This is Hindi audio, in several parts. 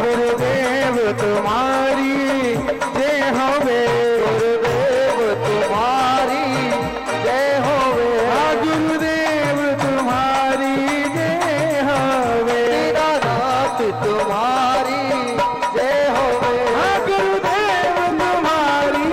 गुरुदेव तुम्हारी जय होवे, गुरुदेव तुम्हारी जय होवे, गुरुदेव तुम्हारी जय होवे, दीनानाथ तुम्हारी जय होवे, गुरुदेव तुम्हारी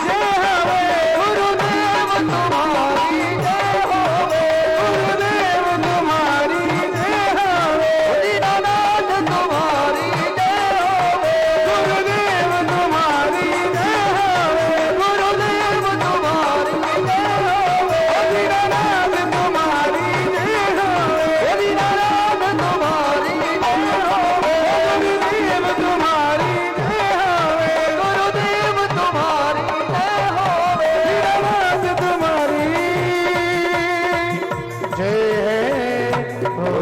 जय होवे, गुरुदेव तुम्हारी जय होवे, गुरुदेव तुम्हारी जय होवे, दीनानाथ तुम्हारी जय होवे, गुरुदेव तुम्हारी जय होवे, गुरुदेव तुम्हारी जय होवे, दीनानाथ तुम्हारी जय होवे, दीनानाथ तुम्हारी जय होवे, गुरुदेव तुम्हारी जय होवे, गुरुदेव तुम्हारी जय होवे, दीनानाथ तुम्हारी जय हो।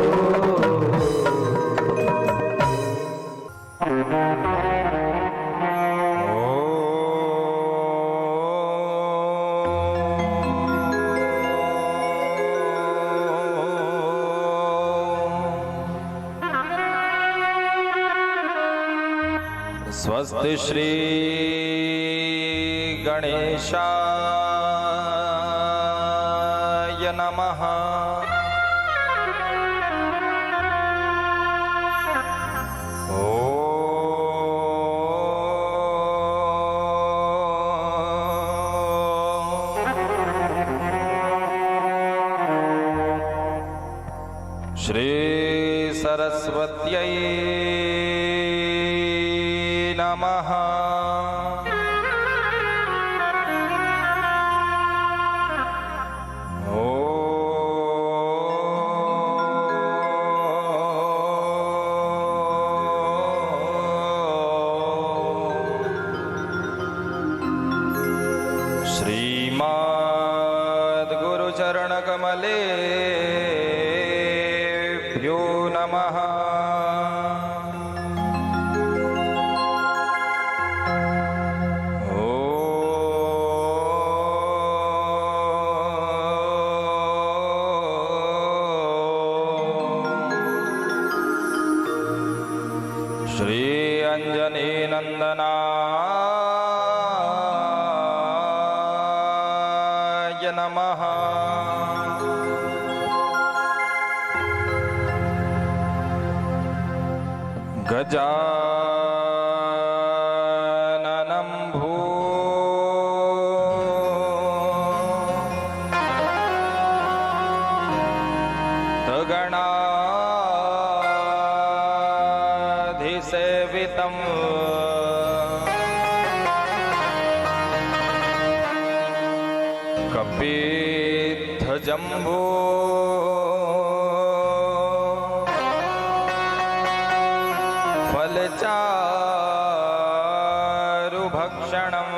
स्वस्ति श्री गणेशाय नमः। श्री सरस्वत्यै नमः। श्रीमद्गुरुचरणकमलेभ्यो नमः। श्री अंजनी नंदनाय नमः। गजाननं भूतगणाधिसेवितं कपित्थजम्बो फलचारुभक्षणम्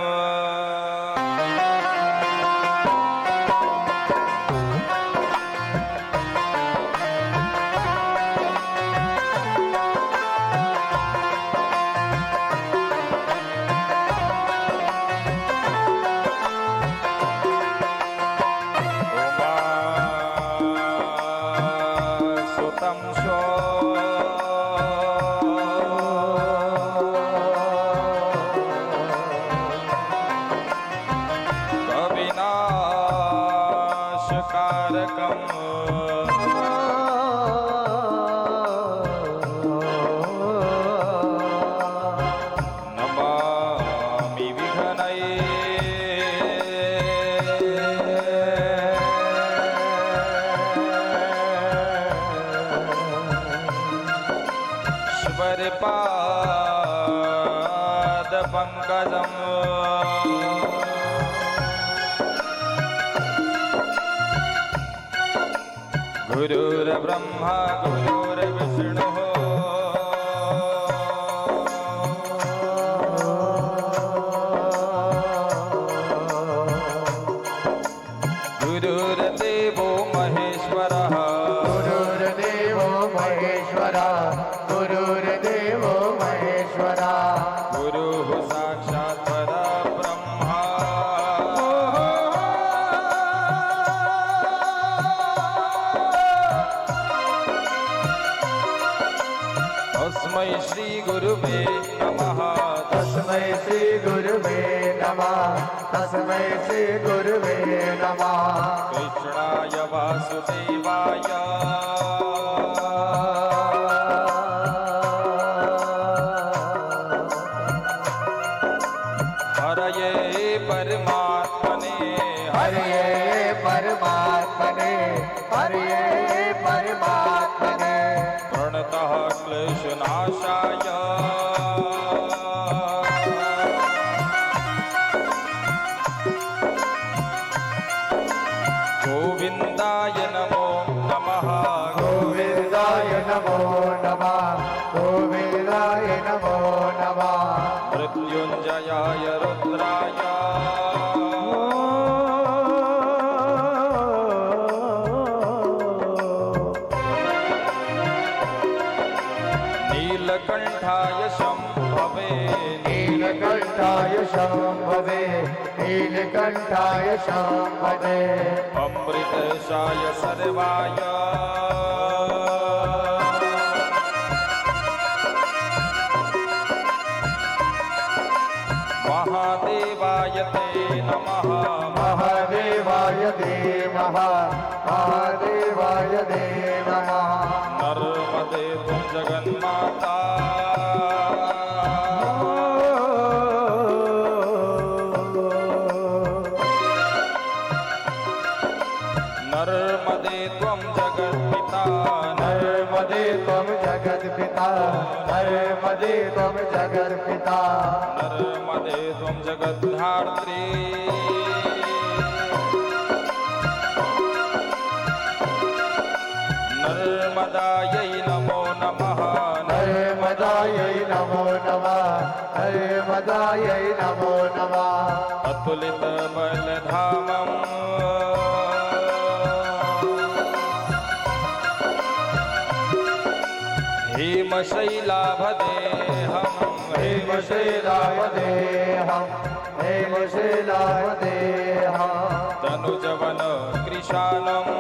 उमासुतं शो कविनाशकारकम् नमामि विघ्नये श्वरपादपङ्कजम् गुरुर्ब्रह्मा गुरुर्विष्णुः गुरुर्देवो महेश्वरः गुरुर्देवो महेश्वरा, गुरुर्देवो महेश्वरा, गुरुः साक्षात् परब्रह्मा तस्मै श्री गुरुवे नमः तस्मै श्री गुरुवे नमः तस्मै श्री गुरुवे नमः कृष्णाय वासुदेवाय हरये परमात्मने हरे परमात्मने हरे परमात्मने प्रणतः क्लेशनाशाय गोविन्दाय नमो नमः गोविन्दाय नमो नमः गोविन्दाय नमो नमः मृत्युञ्जयाय रुद्राय नीलकण्ठाय शम्भवे नीलकण्ठाय शम्भवे नीलकण्ठाय शम्भवे अमृतशाय सर्वाय महादेवाय ते नमः महादेवाय देवः महादेवाय देवः नर्मदे तुम जगन्माता नर्मदे त्वं जगत्पिता नर्मदे त्वं जगत्पिता नर्मदे त्वं जगत्पिता नर्मदे त्वं जगद्धात्री नर्मदायै नमो नमः नर्मदायै नमो नमः नर्मदायै नमो नमः अतुलितबलधामम् हेमशैलाभदेहं हेमशैलावदेहं हेमशैलावदेहं तनुजवन कृशानम्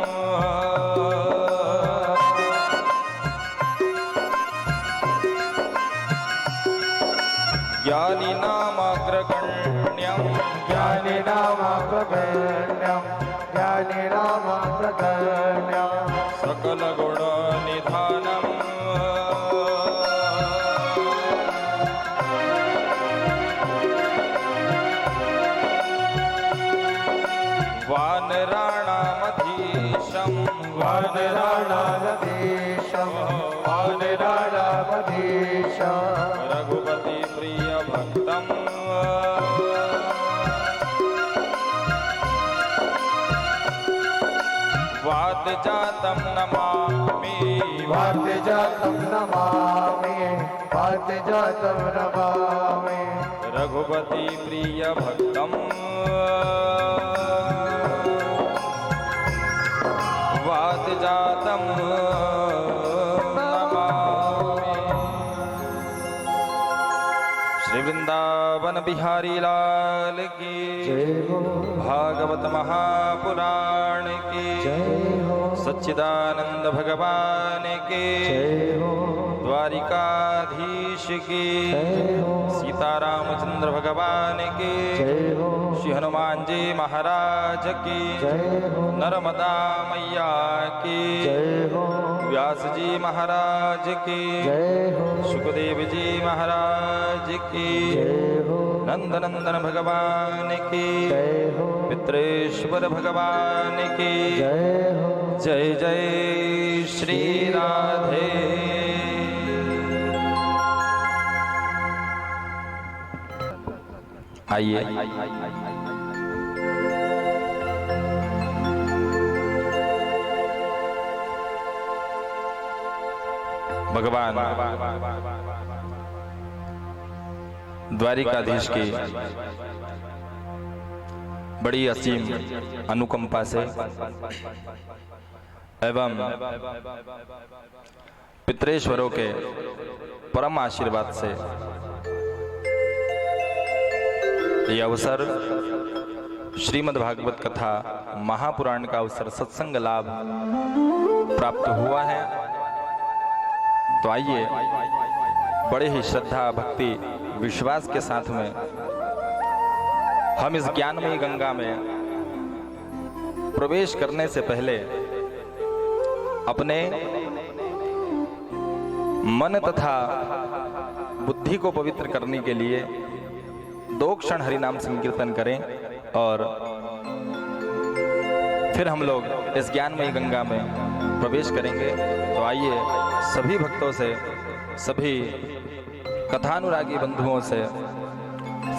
ज्ञानिनामग्रगण्यं ज्ञानिनामग्रगण्यं ज्ञानिनामग्रगण्यं सकलगुणनिधानम् वानराणामधीशं वानराणामधीशं वानराणामधीशं रघुपति प्रिय भक्तम् वादजातं नमामि वाद्यजातं नमामि वाद्यजातं नमामि रघुपति प्रिय भक्तम् वादजातं नमामि श्री वृंदावन बिहारी लाल की जय हो भागवत महापुराण की जय हो सच्चिदानंद भगवान के जय हो द्वारिकाधीश की जय हो सीतारामचंद्र भगवान की जय हो श्री हनुमान जी महाराज की जय हो नर्मदा मैया की जय हो व्यास जी महाराज की जय हो सुखदेव जी महाराज की जय हो नंदनंदन भगवान की जय हो पितृेश्वर भगवान की जय हो जय जय श्री राधे। आइए भगवान द्वारिकाधीश की बड़ी असीम अनुकंपा से एवं पितरेश्वरों के परम आशीर्वाद से यह अवसर श्रीमद् भागवत कथा महापुराण का अवसर सत्संग लाभ प्राप्त हुआ है। तो आइए बड़े ही श्रद्धा भक्ति विश्वास के साथ में हम इस ज्ञानमयी गंगा में प्रवेश करने से पहले अपने मन तथा बुद्धि को पवित्र करने के लिए 2 क्षण हरिनाम संकीर्तन करें और फिर हम लोग इस ज्ञानमयी गंगा में प्रवेश करेंगे। तो आइए सभी भक्तों से, सभी कथानुरागी बंधुओं से,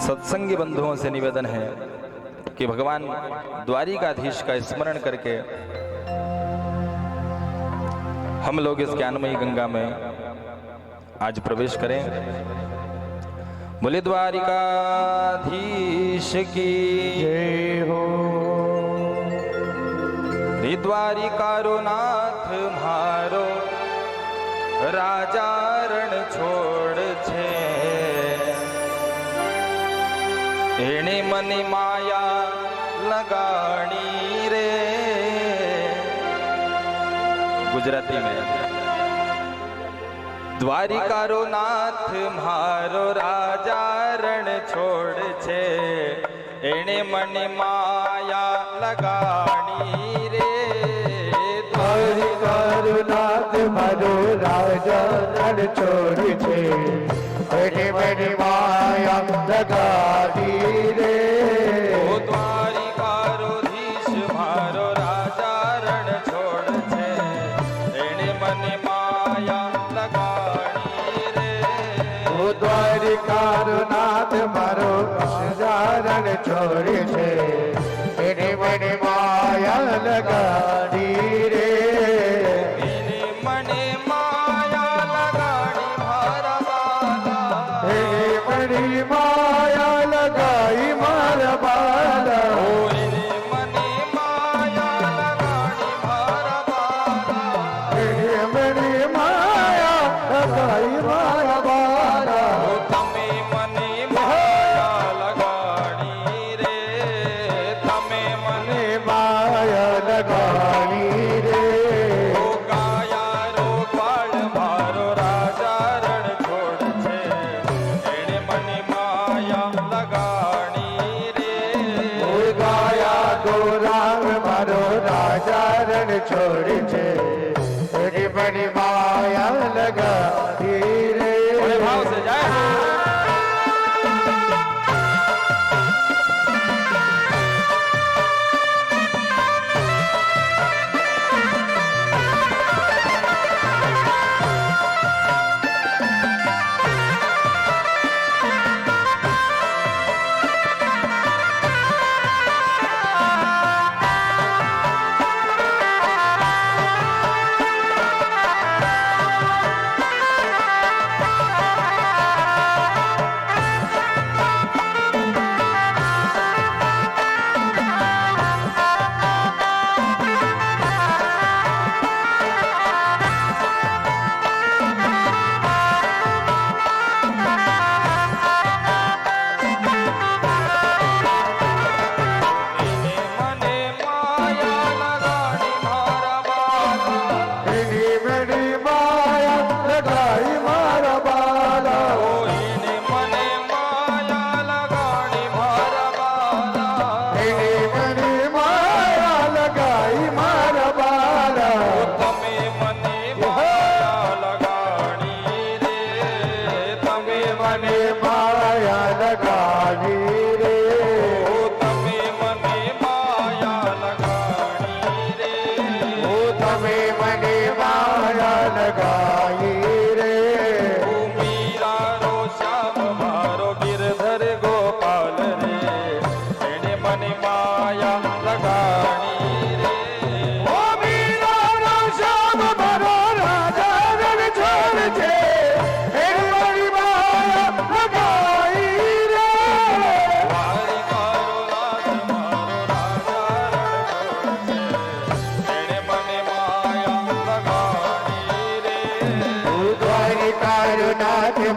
सत्संगी बंधुओं से निवेदन है कि भगवान द्वारिकाधीश का स्मरण करके हम लोग इस ज्ञानमयी गंगा में आज प्रवेश करें। बोले द्वारिकाधीश की जय हो। द्वारिकारो नाथ मारो राजा रण छोड़ छे, एने मनी माया लगानी रे। गुजराती में द्वारिकारो नाथ मारो राजा रण छोड़ छे, एने मनी माया लगानी रे। द्वारिकारो नाथ मारो राजा रण छोड़ छे, एने मनी माया लगानी रे। ओ द्वारिकारोधीश मारो राजा रण छोड़ छे, एने मनी माया लगानी रे। ओ द्वारिकारो नाथ मारो राजा रण छोड़ छे, एने मनी माया लगानी रे। एने मनी माया लगानी मारा बाला, एने मनी माया लगाई मारा बाला। ओ एने मनी माया लगानी मारा बाला। एने मनी माया लगाई मारा बाला। ओ तमे मनी माया लगानी रे, तमे मनी माया लगानी रे। ओ गाया रो पाल मारो राजा रण छोड़ छे, एने मनी माया लगानी रे। ओ गाया गो राम मारो राजा रण छोड़ छे, एनी मनी माया लगानी रे। बड़े भाव से जय हो।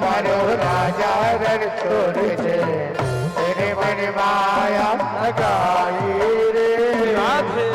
मारो राजा रण छोड़ छे, तेरे मन माया लगाई रे। राधे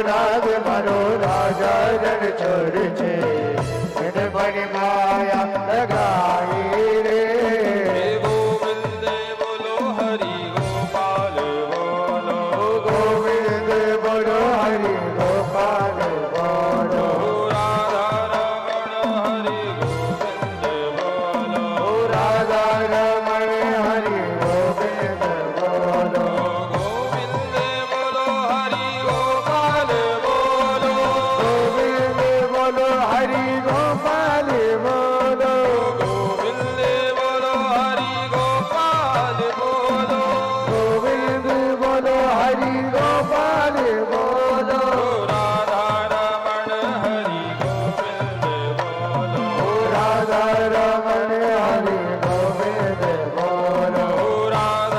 રાગ મારો રાજા રણ છોડ છે એને મારી માયા લગાઈ રે ગોવિંદ બોલો હરિ ગોપાલ બોલો ગોવિંદ બોલો હરિ ગોપાલ બોલો રાધા રમણ હરિ ગોવિંદ બોલો રાધા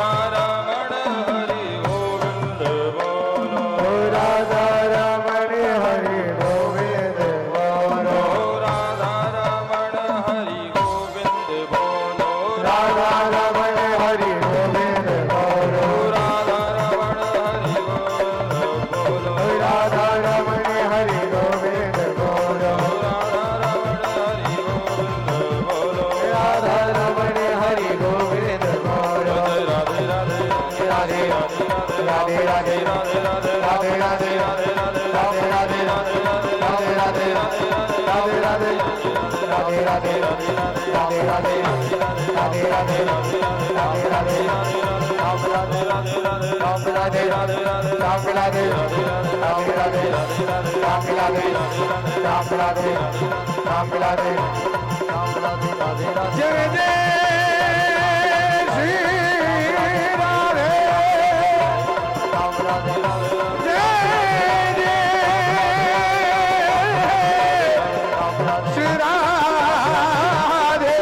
जय जय श्री राधे जय जय श्री राधे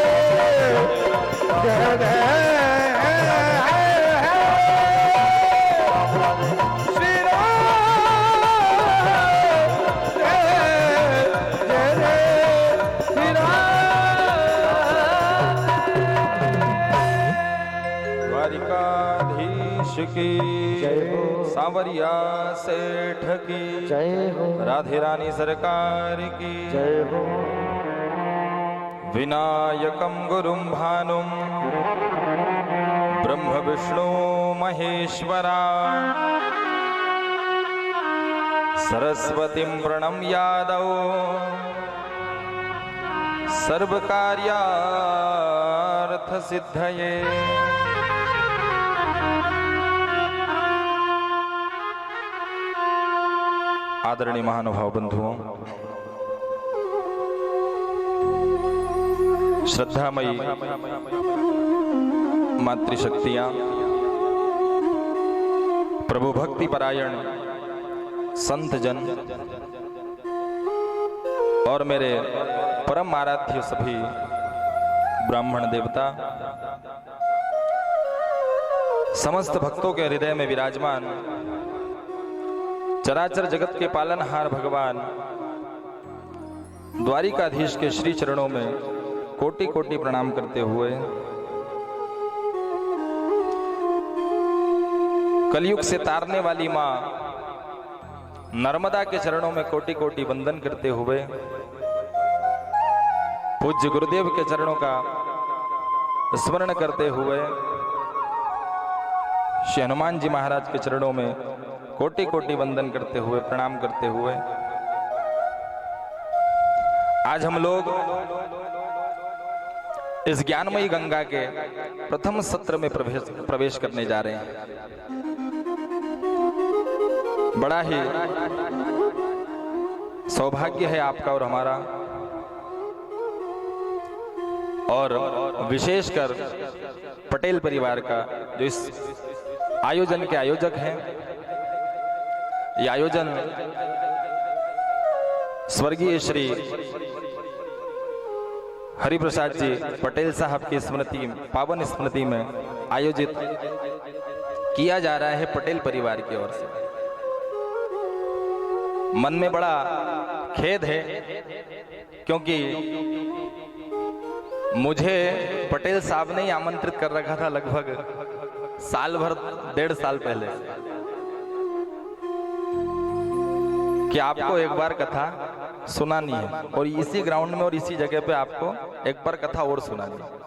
जय जय श्री द्वारिकाधीश की जय हो। सांवरिया सेठ की जय हो राधे रानी सरकार की जय हो विनायकं गुरुं भानुं ब्रह्म विष्णु महेश्वरा सरस्वतीं प्रणम्यादौ सर्वकार्यार्थसिद्धये आदरणीय महानुभाव बंधुओं, श्रद्धामयी मातृशक्तियां, प्रभु भक्ति परायण संत जन और मेरे परम आराध्य सभी ब्राह्मण देवता, समस्त भक्तों के हृदय में विराजमान चराचर जगत के पालनहार भगवान द्वारिकाधीश के श्री चरणों में कोटि कोटि प्रणाम करते हुए कलयुग से तारने वाली मां नर्मदा के चरणों में कोटि कोटि वंदन करते हुए पूज्य गुरुदेव के चरणों का स्मरण करते हुए श्री हनुमान जी महाराज के चरणों में कोटि कोटि वंदन करते हुए प्रणाम करते हुए आज हम लोग इस ज्ञानमयी गंगा के प्रथम सत्र में प्रवेश करने जा रहे हैं। बड़ा ही सौभाग्य है आपका और हमारा, और विशेषकर पटेल परिवार का जो इस आयोजन के आयोजक हैं। ये आयोजन स्वर्गीय श्री हरिप्रसाद जी पटेल साहब की स्मृति, पावन स्मृति में आयोजित किया जा रहा है पटेल परिवार की ओर से। मन में बड़ा खेद है क्योंकि मुझे पटेल साहब ने ही आमंत्रित कर रखा था लगभग साल भर, 1.5 साल पहले। कि आपको एक बार कथा सुनानी है और इसी ग्राउंड में और इसी जगह पे आपको एक बार कथा और सुनानी है।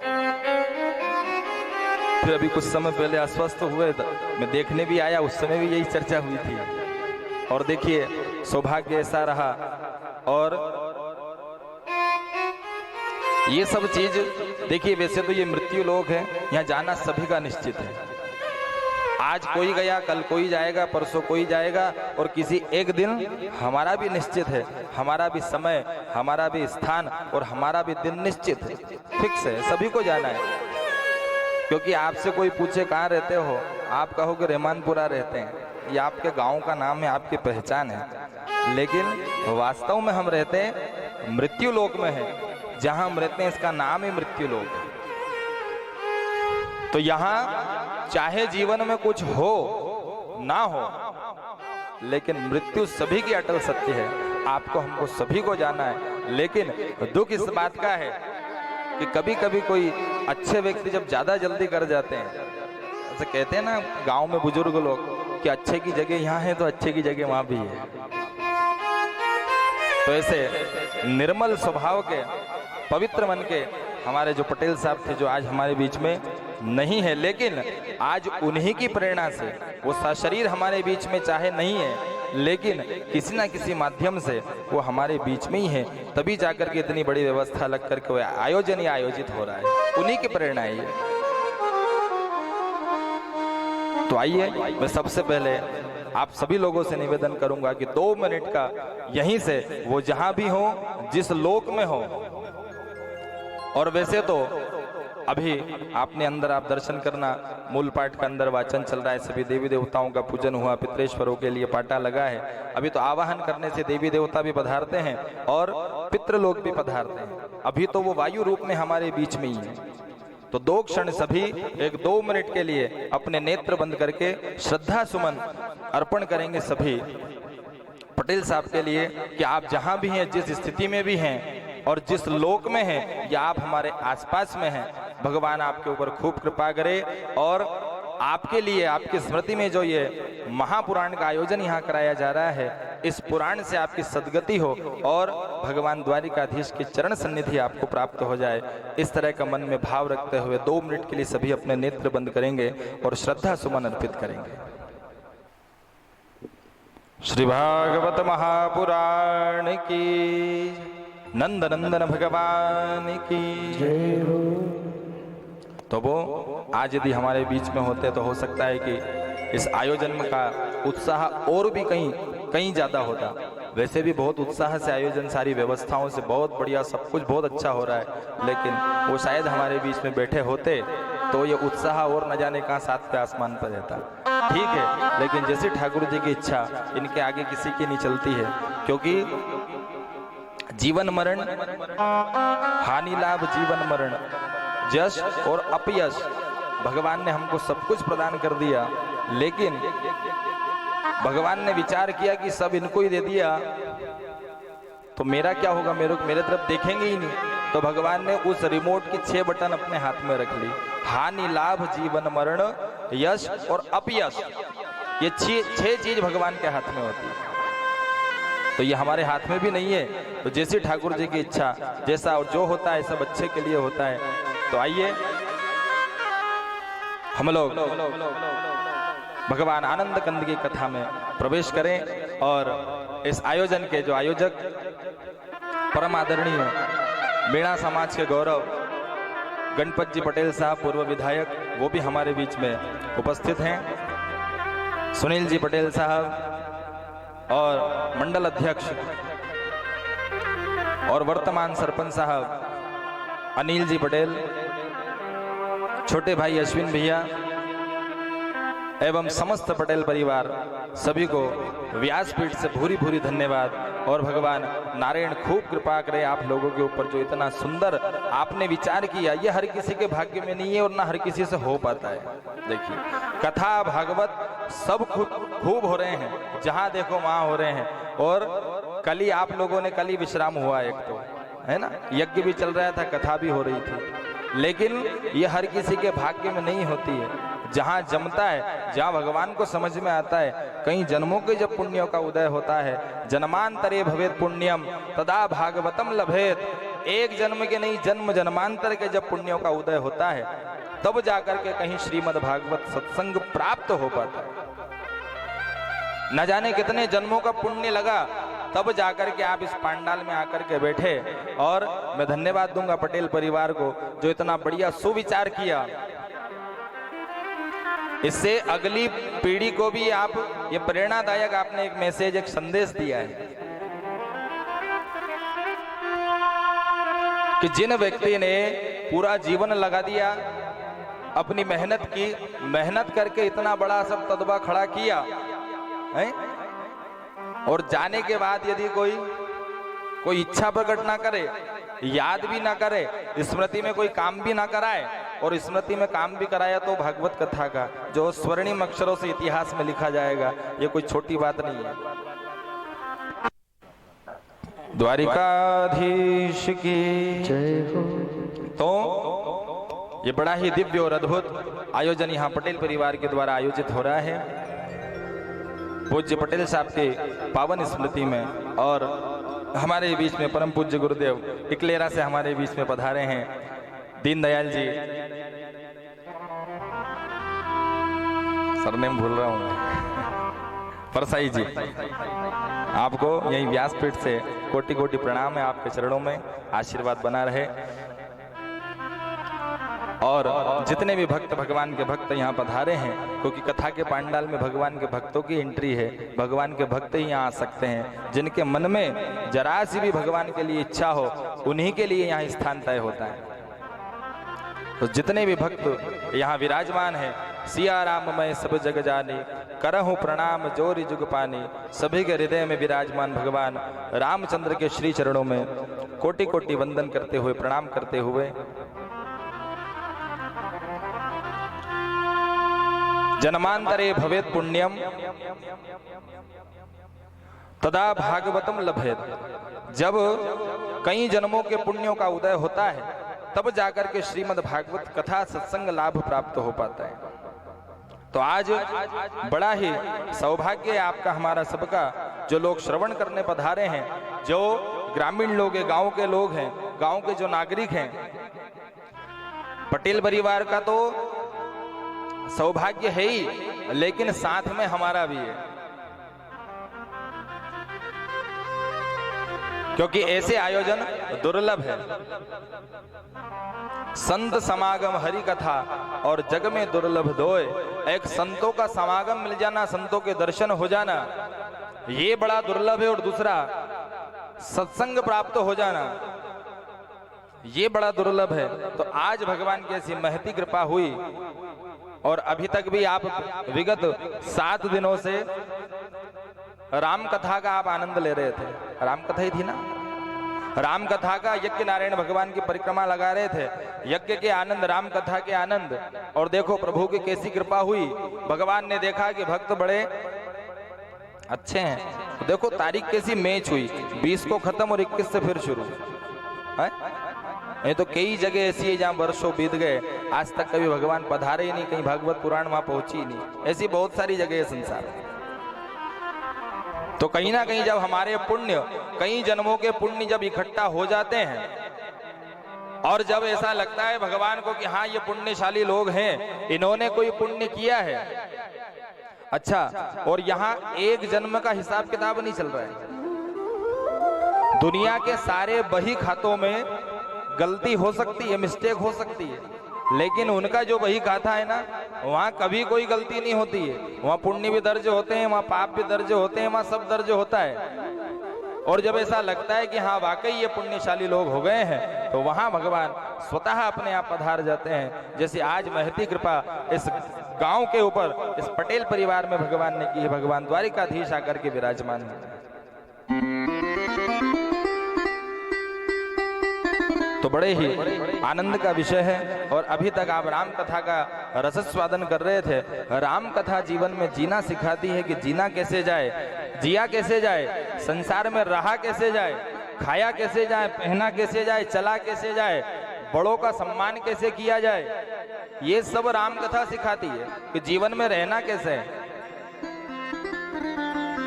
फिर अभी कुछ समय पहले अस्वस्थ हुए, मैं देखने भी आया, उस समय भी यही चर्चा हुई थी। और देखिए सौभाग्य ऐसा रहा, और ये सब चीज देखिए, वैसे तो ये मृत्यु लोक है, यहाँ जाना सभी का निश्चित है। आज कोई गया, कल कोई जाएगा, परसों कोई जाएगा, और किसी एक दिन हमारा भी निश्चित है, हमारा भी समय, हमारा भी स्थान और हमारा भी दिन निश्चित है, फिक्स है, सभी को जाना है। क्योंकि आपसे कोई पूछे कहाँ रहते हो, आप कहोगे रहमानपुरा रहते हैं, ये आपके गांव का नाम है, आपकी पहचान है, लेकिन वास्तव में हम रहते हैं मृत्यु लोक में है। जहां हम रहते हैं इसका नाम ही मृत्यु लोक है। तो यहाँ चाहे जीवन में कुछ हो ना हो, लेकिन मृत्यु सभी की अटल सत्य है। आपको हमको सभी को जाना है। लेकिन दुख इस बात का है कि कभी कभी कोई अच्छे व्यक्ति जब ज्यादा जल्दी कर जाते हैं, ऐसे कहते हैं ना गांव में बुजुर्ग लोग कि अच्छे की जगह यहाँ है तो अच्छे की जगह वहां भी है। तो ऐसे निर्मल स्वभाव के, पवित्र मन के हमारे जो पटेल साहब थे, जो आज हमारे बीच में नहीं है, लेकिन आज उन्हीं की प्रेरणा से, वो सशरीर हमारे बीच में चाहे नहीं है, लेकिन किसी ना किसी माध्यम से वो हमारे बीच में ही है, तभी जाकर के इतनी बड़ी व्यवस्था लग करके वो आयोजन ही आयोजित हो रहा है, उन्हीं की प्रेरणा है ये। तो आइए, मैं सबसे पहले आप सभी लोगों से निवेदन करूंगा कि 2 मिनट का यहीं से वो जहां भी हो, जिस लोक में हो, और वैसे तो अभी आपने अंदर आप दर्शन करना, मूल पाठ का अंदर वाचन चल रहा है, सभी देवी देवताओं का पूजन हुआ, पितरेश्वरों के लिए पाटा लगा है। अभी तो आवाहन करने से देवी देवता भी पधारते हैं और पितृलोक भी पधारते हैं। अभी तो वो वायु रूप में हमारे बीच में ही है। तो 2 क्षण सभी 1-2 मिनट के लिए अपने नेत्र बंद करके श्रद्धा सुमन अर्पण करेंगे सभी पटेल साहब के लिए, कि आप जहां भी हैं, जिस स्थिति में भी हैं और जिस लोक में हैं, या आप हमारे आसपास में हैं, भगवान आपके ऊपर खूब कृपा करे और आपके लिए, आपकी स्मृति में जो ये महापुराण का आयोजन यहाँ कराया जा रहा है, इस पुराण से आपकी सद्गति हो और भगवान द्वारिकाधीश की चरण सन्निधि आपको प्राप्त हो जाए। इस तरह का मन में भाव रखते हुए 2 मिनट के लिए सभी अपने नेत्र बंद करेंगे और श्रद्धा सुमन अर्पित करेंगे। श्री भागवत महापुराण की, नंद नंदन भगवान की जय हो। तो वो आज यदि हमारे बीच में होते तो हो सकता है कि इस आयोजन का उत्साह और भी कहीं ज्यादा होता। वैसे भी बहुत उत्साह से आयोजन, सारी व्यवस्थाओं से बहुत बढ़िया, सब कुछ बहुत अच्छा हो रहा है, लेकिन वो शायद हमारे बीच में बैठे होते तो ये उत्साह और न जाने कहाँ 7वें आसमान पर रहता। ठीक है, लेकिन जैसे ठाकुर जी की इच्छा, इनके आगे किसी की नहीं चलती है, क्योंकि जीवन मरण, हानि लाभ, जीवन मरण, यश और अपयश, भगवान ने हमको सब कुछ प्रदान कर दिया, लेकिन भगवान ने विचार किया कि सब इनको ही दे दिया तो मेरा क्या होगा, मेरे तरफ देखेंगे ही नहीं। तो भगवान ने उस रिमोट की 6 बटन अपने हाथ में रख ली। हानि लाभ, जीवन मरण, यश और अपयश, ये 6 चीज भगवान के हाथ में होती है। तो ये हमारे हाथ में भी नहीं है। तो जैसी ठाकुर जी की इच्छा, जैसा और जो होता है सब अच्छे के लिए होता है। तो आइए हम लोग भगवान आनंद कंद की कथा में प्रवेश करें और इस आयोजन के जो आयोजक परम आदरणीय मीणा समाज के गौरव गणपत जी पटेल साहब, पूर्व विधायक, वो भी हमारे बीच में उपस्थित हैं। सुनील जी पटेल साहब और मंडल अध्यक्ष और वर्तमान सरपंच साहब अनिल जी पटेल, छोटे भाई अश्विन भैया एवं समस्त पटेल परिवार, सभी को व्यासपीठ से भूरी भूरी धन्यवाद। और भगवान नारायण खूब कृपा करे आप लोगों के ऊपर, जो इतना सुंदर आपने विचार किया, ये हर किसी के भाग्य में नहीं है और ना हर किसी से हो पाता है। देखिए, कथा भागवत सब खूब हो रहे हैं, जहां देखो वहां हो रहे हैं। और कल ही आप लोगों ने, कल ही विश्राम हुआ, एक तो है ना, यज्ञ भी चल रहा था, कथा भी हो रही थी, लेकिन ये हर किसी के भाग्य में नहीं होती है। जहाँ जमता है, जहाँ भगवान को समझ में आता है, कई जन्मों के जब पुण्यों का उदय होता है, जन्मांतरे भवेत पुण्यम तदा भागवतम लभेत, एक जन्म के नहीं जन्म जन्मांतर के जब पुण्यों का उदय होता है तब जाकर के कहीं श्रीमद् भागवत सत्संग प्राप्त हो पाता है। न जाने कितने जन्मों का पुण्य लगा तब जाकर के आप इस पांडाल में आकर के बैठे। और मैं धन्यवाद दूंगा पटेल परिवार को जो इतना बढ़िया सुविचार किया। इससे अगली पीढ़ी को भी आप ये प्रेरणादायक आपने एक मैसेज, एक संदेश दिया है कि जिन व्यक्ति ने पूरा जीवन लगा दिया, अपनी मेहनत की, मेहनत करके इतना बड़ा सब तदबा खड़ा किया है, और जाने के बाद यदि कोई इच्छा प्रकट ना करे, याद भी ना करे, स्मृति में कोई काम भी ना कराए, और स्मृति में काम भी कराया तो भागवत कथा का जो स्वर्णिम अक्षरों से इतिहास में लिखा जाएगा, ये कोई छोटी बात नहीं है। द्वारिकाधीश की जय हो। तो ये बड़ा ही दिव्य और अद्भुत आयोजन यहाँ पटेल परिवार के द्वारा आयोजित हो रहा है पूज्य पटेल साहब के पावन स्मृति में। और हमारे बीच में परम पूज्य गुरुदेव इकलेरा से हमारे बीच में पधारे हैं दीनदयाल जी, सरनेम भूल रहा हूँ, परसाई जी, आपको यही व्यासपीठ से कोटि कोटि प्रणाम है, आपके चरणों में आशीर्वाद बना रहे। और जितने भी भक्त भगवान के भक्त यहाँ पधारे हैं, क्योंकि कथा के पांडाल में भगवान के भक्तों की एंट्री है, भगवान के भक्त ही यहाँ आ सकते हैं। जिनके मन में जरा सी भी भगवान के लिए इच्छा हो उन्हीं के लिए यहाँ स्थान तय होता है। तो जितने भी भक्त यहाँ विराजमान हैं, सिया राम मैं सब जग जानी, करहूँ प्रणाम जोरि जुग पानी, सभी के हृदय में विराजमान भगवान रामचंद्र के श्री चरणों में कोटि कोटि वंदन करते हुए, प्रणाम करते हुए जन्मांतरे भवेत पुण्यम तदा भागवतम लभेत, जब कई जन्मों के पुण्यों का उदय होता है तब जाकर के श्रीमद् भागवत कथा सत्संग लाभ प्राप्त हो पाता है। तो आज बड़ा ही सौभाग्य है आपका, हमारा सबका, जो लोग श्रवण करने पधारे हैं, जो ग्रामीण लोग हैं, गांव के लोग हैं, गांव के जो नागरिक हैं। पटेल परिवार का तो सौभाग्य है ही, लेकिन साथ में हमारा भी है, क्योंकि ऐसे आयोजन दुर्लभ है। संत समागम हरि कथा और जग में दुर्लभ दोय, एक संतों का समागम मिल जाना, संतों के दर्शन हो जाना, ये बड़ा दुर्लभ है। और दूसरा सत्संग प्राप्त हो जाना, ये बड़ा दुर्लभ है। तो आज भगवान की ऐसी महती कृपा हुई, और अभी तक भी आप विगत 7 दिनों से राम कथा का आप आनंद ले रहे थे। राम कथा ही थी ना, राम कथा का, यज्ञ नारायण भगवान की परिक्रमा लगा रहे थे, यज्ञ के आनंद, राम कथा के आनंद। और देखो प्रभु की कैसी कृपा हुई, भगवान ने देखा कि भक्त बड़े अच्छे हैं। तो देखो तारीख कैसी मैच हुई, 20 को खत्म और 21 से फिर शुरू है। ये तो कई जगह ऐसी है जहाँ वर्षों बीत गए, आज तक कभी भगवान पधारे ही नहीं, कहीं भागवत पुराण वहां पहुंची ही नहीं। ऐसी बहुत सारी जगह है संसार में। तो कहीं ना कहीं जब हमारे पुण्य, कई जन्मों के पुण्य जब इकट्ठा हो जाते हैं, और जब ऐसा लगता है भगवान को कि हाँ ये पुण्यशाली लोग हैं, इन्होंने कोई पुण्य किया है, अच्छा, और यहाँ एक जन्म का हिसाब किताब नहीं चल रहा है। दुनिया के सारे बही खातों में गलती हो सकती है, मिस्टेक हो सकती है, लेकिन उनका जो बही खाता है ना, वहाँ कभी कोई गलती नहीं होती है। वहाँ पुण्य भी दर्ज होते हैं, वहाँ पाप भी दर्ज होते हैं, वहाँ सब दर्ज होता है। और जब ऐसा लगता है कि हाँ वाकई ये पुण्यशाली लोग हो गए हैं, तो वहाँ भगवान स्वतः अपने आप पधार जाते हैं। जैसे आज महती कृपा इस गांव के ऊपर, इस पटेल परिवार में भगवान ने की है। भगवान द्वारिकाधीश आकर के विराजमान है। तो बड़े ही आनंद का विषय है। और अभी तक आप राम कथा का रसस्वादन कर रहे थे। राम कथा जीवन में जीना सिखाती है कि जीना कैसे जाए, जिया कैसे जाए, संसार में रहा कैसे जाए, खाया कैसे जाए, पहना कैसे जाए, चला कैसे जाए, बड़ों का सम्मान कैसे किया जाए, ये सब राम कथा सिखाती है कि जीवन में रहना कैसे है।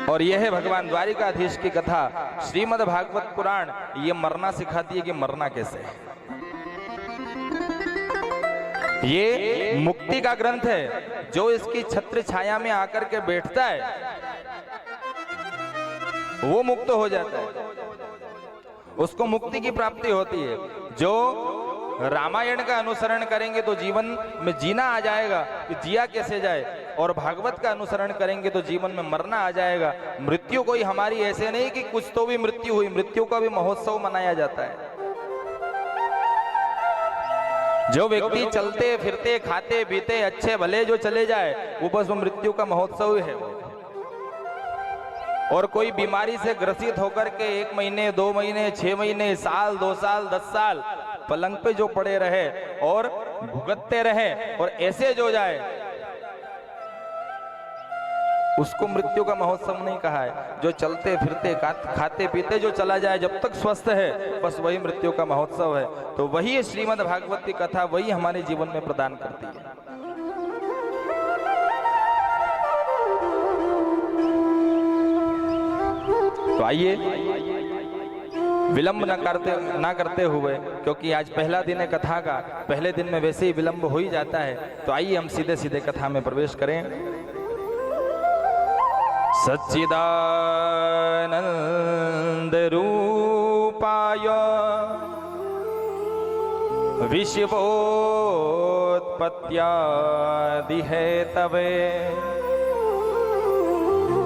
और यह है भगवान द्वारिकाधीश की कथा, श्रीमद् भागवत पुराण, ये मरना सिखाती है कि मरना कैसे है। ये मुक्ति का ग्रंथ है, जो इसकी छत्र छाया में आकर के बैठता है वो मुक्त हो जाता है, उसको मुक्ति की प्राप्ति होती है। जो रामायण का अनुसरण करेंगे तो जीवन में जीना आ जाएगा कि जिया कैसे जाए, और भागवत का अनुसरण करेंगे तो जीवन में मरना आ जाएगा। मृत्यु कोई हमारी ऐसे नहीं कि कुछ तो भी मृत्यु हुई, मृत्यु का भी महोत्सव मनाया जाता है। जो व्यक्ति चलते फिरते खाते पीते अच्छे भले जो चले जाए, वो बस वो मृत्यु का महोत्सव ही है। और कोई बीमारी से ग्रसित होकर के 1 महीने 2 महीने 6 महीने साल 2 साल 10 साल पलंग पे जो पड़े रहे और भुगतते रहे और ऐसे जो जाए, उसको मृत्यु का महोत्सव नहीं कहा है। जो चलते फिरते खाते पीते जो चला जाए, जब तक स्वस्थ है, बस वही मृत्यु का महोत्सव है। तो वही श्रीमद् भागवत की कथा, वही हमारे जीवन में प्रदान करती है। तो आइए विलंब ना करते हुए, क्योंकि आज पहला दिन है कथा का, पहले दिन में वैसे ही विलंब हो ही जाता है, तो आइए हम सीधे सीधे कथा में प्रवेश करें। सच्चिदानंद रूपाय विश्वोत्पत्त्यादि हेतवे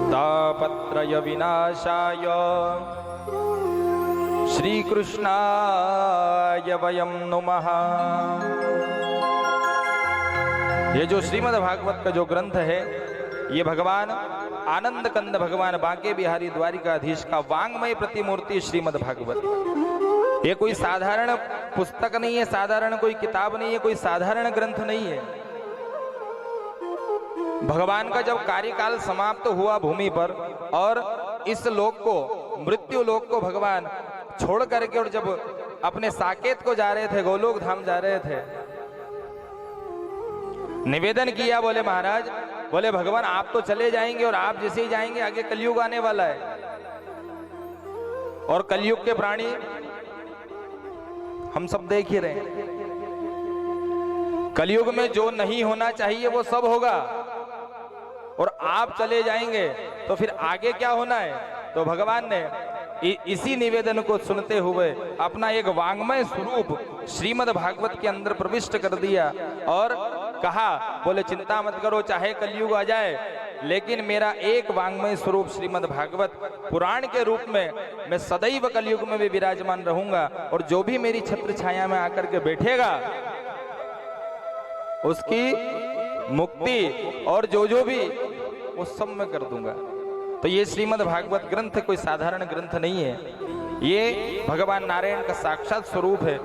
तापत्रय विनाशाय श्री कृष्णाय वयं नुमः। ये जो श्रीमद् भागवत का जो ग्रंथ है, ये भगवान आनंद कंद भगवान बांके बिहारी द्वारिकाधीश का वांग्मय प्रतिमूर्ति श्रीमद् भागवत। ये कोई साधारण पुस्तक नहीं है, साधारण कोई किताब नहीं है, कोई साधारण ग्रंथ नहीं है। भगवान का जब कार्यकाल समाप्त हुआ भूमि पर और इस लोक को, मृत्यु लोक को भगवान छोड़ करके, और जब अपने साकेत को जा रहे थे, गोलोक धाम जा रहे थे, निवेदन किया, बोले महाराज, बोले भगवान आप तो चले जाएंगे और आप जैसे ही जाएंगे आगे कलयुग आने वाला है, और कलयुग के प्राणी हम सब देख ही रहे हैं। कलयुग में जो नहीं होना चाहिए वो सब होगा, और आप चले जाएंगे तो फिर आगे क्या होना है। तो भगवान ने इसी निवेदन को सुनते हुए अपना एक वांग्मय स्वरूप श्रीमद् भागवत के अंदर प्रविष्ट कर दिया और कहा, बोले चिंता मत करो, चाहे कलयुग आ जाए, लेकिन मेरा एक वांग्मय स्वरूप श्रीमद् भागवत पुराण के रूप में मैं सदैव कलयुग में भी विराजमान रहूंगा, और जो भी मेरी छत्र छाया में आकर के बैठेगा उसकी मुक्ति और जो भी वो सब मैं कर दूंगा। तो ये श्रीमद् भागवत ग्रंथ कोई साधारण ग्रंथ नहीं है, ये भगवान नारायण का साक्षात स्वरूप है,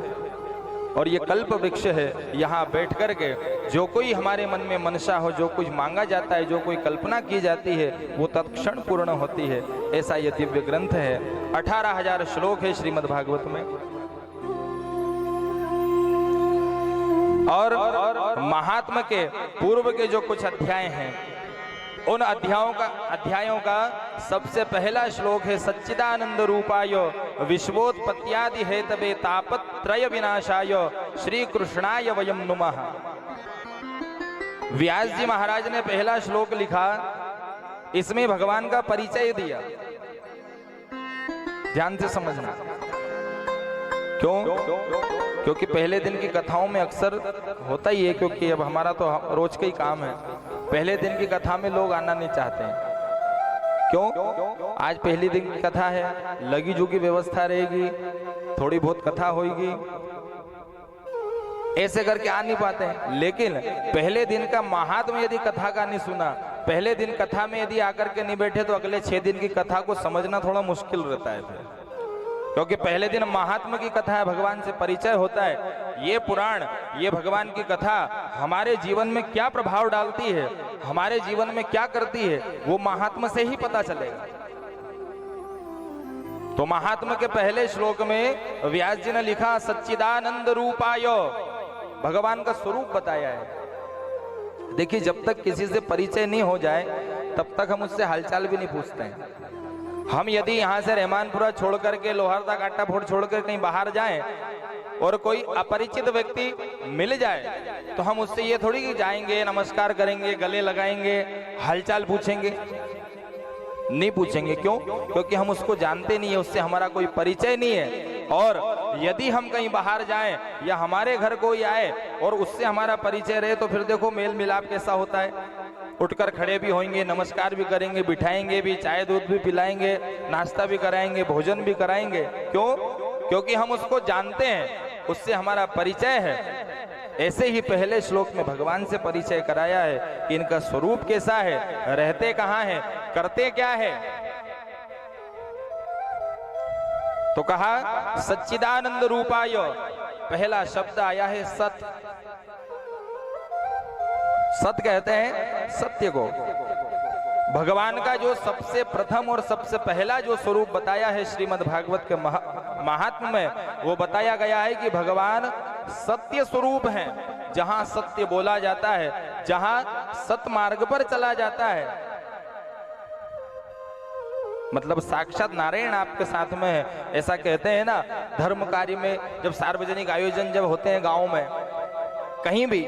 और ये कल्प वृक्ष है। यहाँ बैठ कर के जो कोई हमारे मन में मनसा हो, जो कुछ मांगा जाता है, जो कोई कल्पना की जाती है, वो तत्क्षण पूर्ण होती है। ऐसा ये दिव्य ग्रंथ है। 18,000 श्लोक है श्रीमद् भागवत में, और महात्मा के पूर्व के जो कुछ अध्याय हैं, उन अध्यायों का सबसे पहला श्लोक है, सच्चिदानंद रूपाय विश्वोत्पत्त्यादि हेतवे तापत्रय विनाशाय श्री कृष्णाय वयं नुमः। व्यास जी महाराज ने पहला श्लोक लिखा, इसमें भगवान का परिचय दिया। ध्यान से समझना, क्यों? क्योंकि पहले दिन की कथाओं में अक्सर होता ही है, क्योंकि अब हमारा तो रोज का ही काम है, पहले दिन की कथा में लोग आना नहीं चाहते हैं। क्यों? आज पहली दिन की कथा है, लगी जुगी व्यवस्था रहेगी, थोड़ी बहुत कथा होगी, ऐसे करके आ नहीं पाते हैं। लेकिन पहले दिन का महात्म्य यदि कथा का नहीं सुना, पहले दिन कथा में यदि आकर के नहीं बैठे, तो अगले 6 दिन की कथा को समझना थोड़ा मुश्किल रहता है फिर, क्योंकि पहले दिन महात्मा की कथा है, भगवान से परिचय होता है। ये पुराण, ये भगवान की कथा हमारे जीवन में क्या प्रभाव डालती है, हमारे जीवन में क्या करती है, वो महात्मा से ही पता चलेगा। तो महात्मा के पहले श्लोक में व्यास जी ने लिखा सच्चिदानंद रूपाय, भगवान का स्वरूप बताया है। देखिए, जब तक किसी से परिचय नहीं हो जाए तब तक हम उससे हालचाल भी नहीं पूछते हैं। हम यदि यहाँ से रहमानपुरा छोड़ करके लोहारदा काटा फोड़ छोड़कर कहीं बाहर जाएं और कोई अपरिचित व्यक्ति मिल जाए तो हम उससे ये थोड़ी कि जाएंगे, नमस्कार करेंगे, गले लगाएंगे, हालचाल पूछेंगे। नहीं पूछेंगे। क्यों? क्योंकि हम उसको जानते नहीं है, उससे हमारा कोई परिचय नहीं है। और यदि हम कहीं बाहर जाएं या हमारे घर कोई आए और उससे हमारा परिचय रहे तो फिर देखो मेल मिलाप कैसा होता है। उठकर खड़े भी होंगे, नमस्कार भी करेंगे, बिठाएंगे भी, चाय दूध भी पिलाएंगे, नाश्ता भी कराएंगे, भोजन भी कराएंगे। क्यों? क्योंकि हम उसको जानते हैं, उससे हमारा परिचय है। ऐसे ही पहले श्लोक में भगवान से परिचय कराया है कि इनका स्वरूप कैसा है, रहते कहाँ हैं, करते क्या है। तो कहा सच्चिदानंद रूपाय, पहला शब्द आया है सत। सत कहते हैं सत्य को। भगवान का जो सबसे प्रथम और सबसे पहला जो स्वरूप बताया है श्रीमद् भागवत के महात्म्य में, वो बताया गया है कि भगवान सत्य स्वरूप हैं। जहां सत्य बोला जाता है, जहां सत मार्ग पर चला जाता है, मतलब साक्षात नारायण आपके साथ में है। ऐसा कहते हैं ना, धर्म कार्य में जब सार्वजनिक आयोजन जब होते हैं गांव में कहीं भी,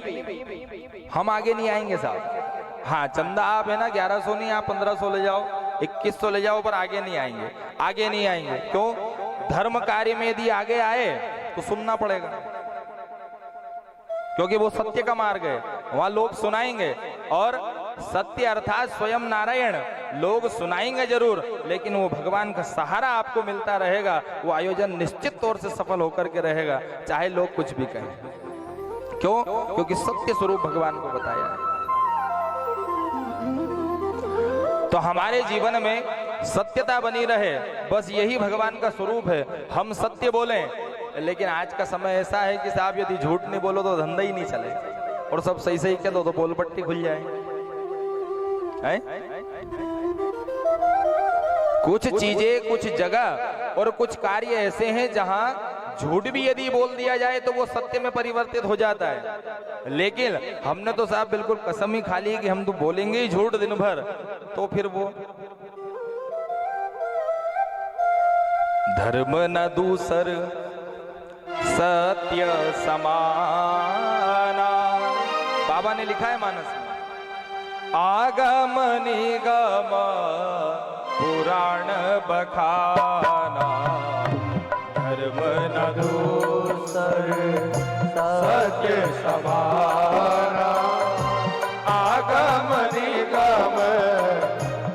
हम आगे नहीं आएंगे साहब। हाँ, चंदा आप है ना 1100 नहीं, आप 1500 ले जाओ, 2100 ले जाओ, पर आगे नहीं आएंगे, आगे नहीं आएंगे। क्यों? धर्म कार्य में यदि आगे आए तो सुनना पड़ेगा, क्योंकि वो सत्य का मार्ग है। वहां लोग सुनाएंगे, और सत्य अर्थात स्वयं नारायण लोग सुनाएंगे जरूर, लेकिन वो भगवान का सहारा आपको मिलता रहेगा। वो आयोजन निश्चित तौर से सफल होकर के रहेगा, चाहे लोग कुछ भी कहें। क्यों? क्योंकि सत्य स्वरूप भगवान को बताया है। तो हमारे जीवन में सत्यता बनी रहे, बस यही भगवान का स्वरूप है। हम सत्य बोलें, लेकिन आज का समय ऐसा है कि साहब यदि झूठ नहीं बोलो तो धंधा ही नहीं चले, और सब सही सही कह दो तो बोल पट्टी खुल जाए। कुछ चीजें, कुछ जगह और कुछ कार्य ऐसे हैं जहां झूठ भी यदि बोल दिया जाए तो वो सत्य में परिवर्तित हो जाता है। लेकिन हमने तो साहब बिल्कुल कसम ही खा ली कि हम तो बोलेंगे ही झूठ दिन भर, तो फिर वो धर्म न दूसर सत्य समाना, बाबा ने लिखा है मानस में। आगम निगम पुराण बखाना, धर्म न दूसर सत्य समाना, आगम निगम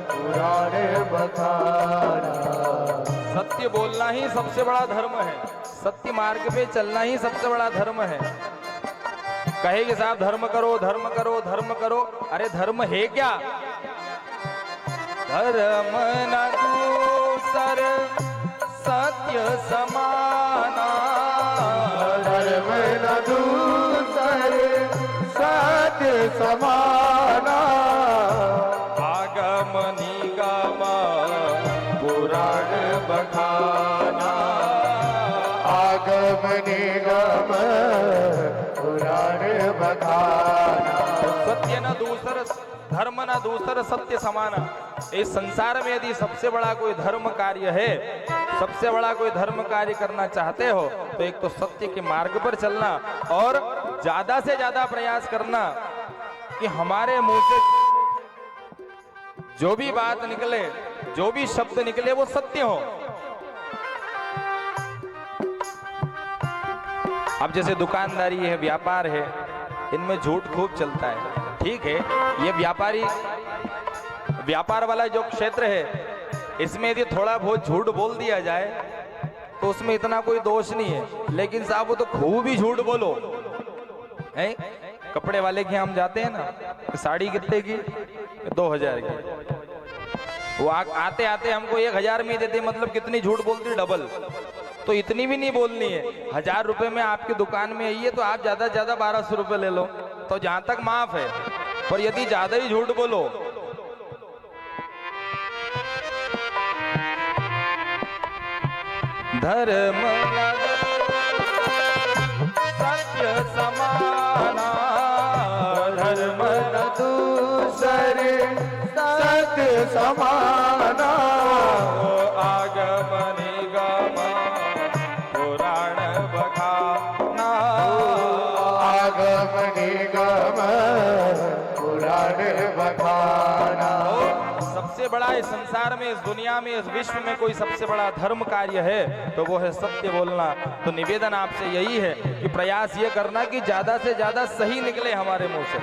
पुराण बखाना। सत्य बोलना ही सबसे बड़ा धर्म है, सत्य मार्ग पे चलना ही सबसे बड़ा धर्म है। कहेंगे साहब धर्म करो, धर्म करो, धर्म करो, अरे धर्म है क्या? धर्म न दूसर सत्य समाना, धर्म न दूसर सत्य समाना, आगम निगम पुराण बखाना, आगम निगम पुराण बखाना। सत्य न दूसर, धर्म न दूसर सत्य समाना। इस संसार में यदि सबसे बड़ा कोई धर्म कार्य है, सबसे बड़ा कोई धर्म कार्य करना चाहते हो तो एक तो सत्य के मार्ग पर चलना, और ज्यादा से ज्यादा प्रयास करना कि हमारे मुंह से जो भी बात निकले, जो भी शब्द निकले वो सत्य हो। अब जैसे दुकानदारी है, व्यापार है, इनमें झूठ खूब चलता है, ठीक है। ये व्यापार वाला जो क्षेत्र है, इसमें यदि थोड़ा बहुत झूठ बोल दिया जाए तो उसमें इतना कोई दोष नहीं है। लेकिन साहब वो तो खूब ही झूठ बोलो है। कपड़े वाले के हम जाते हैं ना, साड़ी कितने की? 2000 की। वो आते आते हमको 1000 में देते, मतलब कितनी झूठ बोलती, डबल। तो इतनी भी नहीं बोलनी है। 1000 रुपए में आपकी दुकान में आई है तो आप ज्यादा से ज्यादा 1200 रुपए ले लो, तो जहां तक माफ है। पर यदि ज्यादा ही झूठ बोलो धर्म सत्य समाना, धर्म न दूसरे सत्य समाना। आगम निगम पुराण बखाना, आगम निगम पुराण बखाना। सबसे बड़ा इस संसार में, इस दुनिया में, इस विश्व में कोई सबसे बड़ा धर्म कार्य है तो वो है सत्य बोलना। तो निवेदन आपसे यही है कि प्रयास ये करना कि ज्यादा से ज्यादा सही निकले हमारे मुंह से,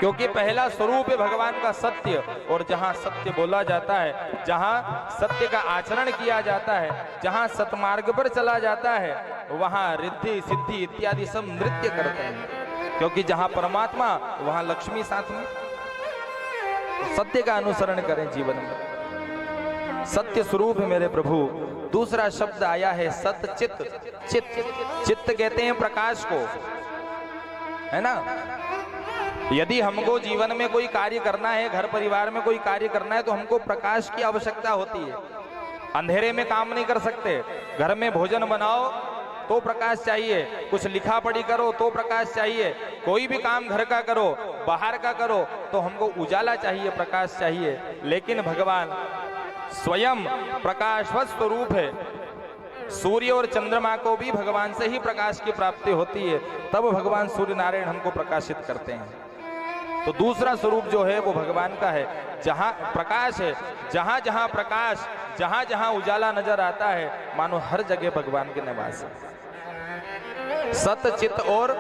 क्योंकि पहला स्वरूप है भगवान का सत्य। और जहां सत्य बोला जाता है, जहां सत्य का आचरण किया जाता है, जहां सतमार्ग पर चला जाता है, वहां रिद्धि सिद्धि इत्यादि सब नृत्य करते हैं। क्योंकि जहां परमात्मा वहां लक्ष्मी साथ में। सत्य का अनुसरण करें जीवन में, सत्य स्वरूप है मेरे प्रभु। दूसरा शब्द आया है सतचित। चित्त, चित्त कहते हैं प्रकाश को, है ना। यदि हमको जीवन में कोई कार्य करना है, घर परिवार में कोई कार्य करना है, तो हमको प्रकाश की आवश्यकता होती है। अंधेरे में काम नहीं कर सकते। घर में भोजन बनाओ तो प्रकाश चाहिए, कुछ लिखा पढ़ी करो तो प्रकाश चाहिए, कोई भी काम घर का करो, बाहर का करो तो हमको उजाला चाहिए, प्रकाश चाहिए। लेकिन भगवान स्वयं प्रकाशवत स्वरूप है। सूर्य और चंद्रमा को भी भगवान से ही प्रकाश की प्राप्ति होती है, तब भगवान सूर्य नारायण हमको प्रकाशित करते हैं। तो दूसरा स्वरूप जो है वो भगवान का है। जहां प्रकाश है, जहां जहां प्रकाश, जहां जहां उजाला नजर आता है, मानो हर जगह भगवान के निवास है। सत चित। और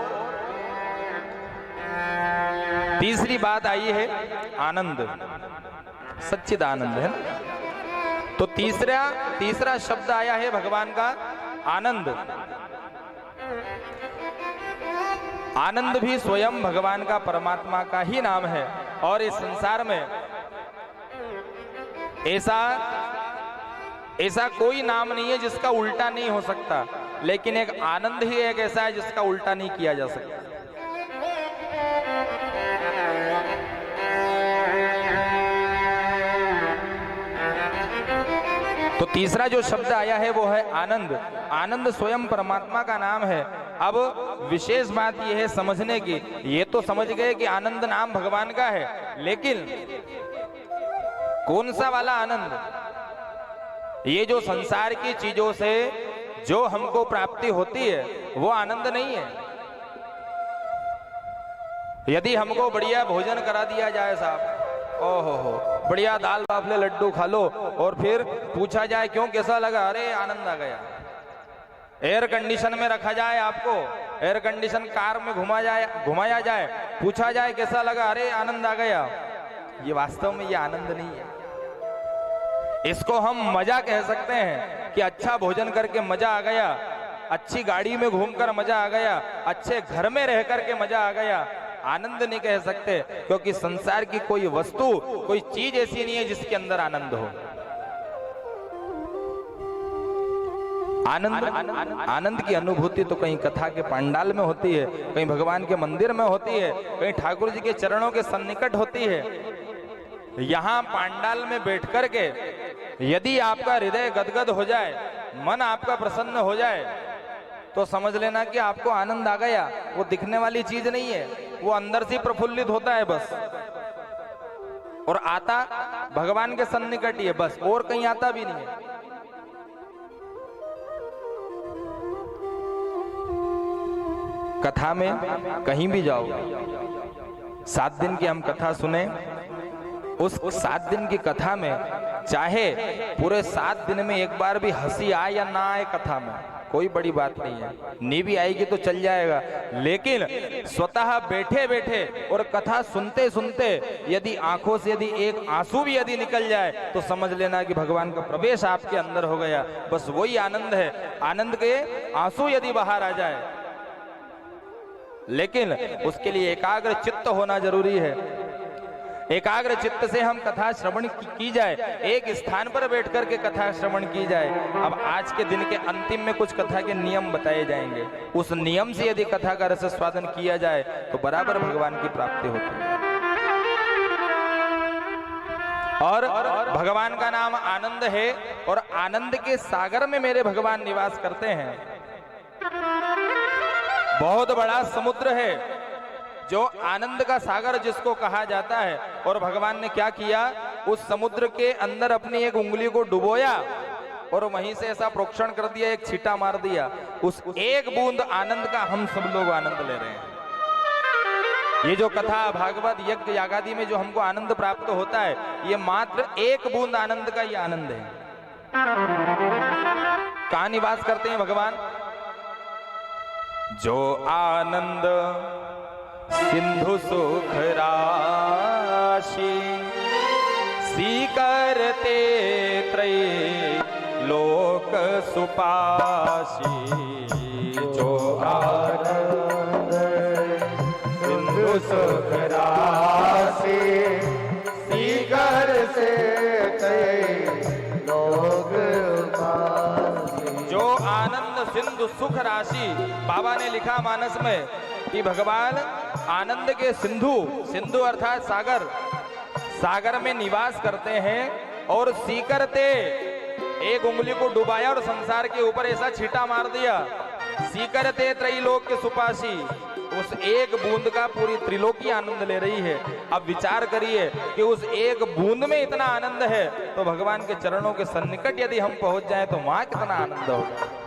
तीसरी बात आई है आनंद, सच्चिद आनंद है ना। तो तीसरा शब्द आया है भगवान का आनंद। आनंद भी स्वयं भगवान का, परमात्मा का ही नाम है। और इस संसार में ऐसा कोई नाम नहीं है जिसका उल्टा नहीं हो सकता, लेकिन एक आनंद ही एक ऐसा है जिसका उल्टा नहीं किया जा सकता। तो तीसरा जो शब्द आया है वो है आनंद। आनंद स्वयं परमात्मा का नाम है। अब विशेष बात यह है समझने की, ये तो समझ गए कि आनंद नाम भगवान का है, लेकिन कौन सा वाला आनंद? ये जो संसार की चीजों से जो हमको प्राप्ति होती है वो आनंद नहीं है। यदि हमको बढ़िया भोजन करा दिया जाए साहब, ओहो हो, बढ़िया दाल बाफले लड्डू खा लो, और फिर पूछा जाए क्यों कैसा लगा, अरे आनंद आ गया। एयर कंडीशन में रखा जाए आपको, एयर कंडीशन कार में घुमाया जाए, पूछा जाए कैसा लगा, अरे आनंद आ गया। ये वास्तव में ये आनंद नहीं है। इसको हम मजा कह सकते हैं कि अच्छा भोजन करके मजा आ गया, अच्छी गाड़ी में घूमकर मजा आ गया, अच्छे घर में रह करके मजा आ गया। आनंद नहीं कह सकते, क्योंकि संसार की कोई वस्तु, कोई चीज ऐसी नहीं है जिसके अंदर आनंद हो। आनंद की अनुभूति तो कहीं कथा के पंडाल में होती है, कहीं भगवान के मंदिर में होती है, कहीं ठाकुर जी के चरणों के सन्निकट होती है। यहाँ पंडाल में बैठ करके यदि आपका हृदय गदगद हो जाए, मन आपका प्रसन्न हो जाए, तो समझ लेना कि आपको आनंद आ गया। वो दिखने वाली चीज नहीं है, वो अंदर से प्रफुल्लित होता है बस, और आता भगवान के सन्निकट ही है बस, और कहीं आता भी नहीं है। कथा में कहीं भी जाओ, 7 दिन की हम कथा सुने, उस 7 दिन की कथा में चाहे पूरे 7 दिन में एक बार भी हंसी आए या ना आए, कथा में कोई बड़ी बात नहीं है, नहीं भी आएगी तो चल जाएगा। लेकिन स्वतः बैठे बैठे और कथा सुनते सुनते यदि आंखों से यदि एक आंसू भी यदि निकल जाए, तो समझ लेना कि भगवान का प्रवेश आपके अंदर हो गया। बस वही आनंद है, आनंद के आंसू यदि बाहर आ जाए। लेकिन उसके लिए एकाग्र चित्त होना जरूरी है। एकाग्र चित्त से हम कथा श्रवण की जाए, एक स्थान पर बैठ करके कथा श्रवण की जाए। अब आज के दिन के अंतिम में कुछ कथा के नियम बताए जाएंगे, उस नियम से यदि कथा का रस स्वादन किया जाए तो बराबर भगवान की प्राप्ति होती है। और भगवान का नाम आनंद है और आनंद के सागर में मेरे भगवान निवास करते हैं। बहुत बड़ा समुद्र है जो आनंद का सागर जिसको कहा जाता है, और भगवान ने क्या किया, उस समुद्र के अंदर अपनी एक उंगली को डुबोया और वहीं से ऐसा प्रोक्षण कर दिया, एक छींटा मार दिया। उस एक बूंद आनंद का हम सब लोग आनंद ले रहे हैं। ये जो कथा भागवत यज्ञ यागादि में जो हमको आनंद प्राप्त होता है, ये मात्र एक बूंद आनंद का ये आनंद है। कहाँ निवास करते हैं भगवान? जो आनंद सिंधु सुख राशि स्वीकरते त्रय लोक सुपाशी। जो आनंद सिंधु सुख राशि सीकर से लोग उपासी। जो आनंद सिंधु सुख राशि, बाबा ने लिखा मानस में कि भगवान आनंद के सिंधु, सिंधु अर्थात सागर, सागर में निवास करते हैं और सीकरते, एक उंगली को डुबाया और संसार के ऊपर ऐसा छींटा मार दिया। सीकरते त्रैलोक के सुपासी, उस एक बूंद का पूरी त्रिलोकी आनंद ले रही है। अब विचार करिए कि उस एक बूंद में इतना आनंद है, तो भगवान के चरणों के सन्निकट यदि हम पहुंच जाएं तो वहां कितना आनंद होगा।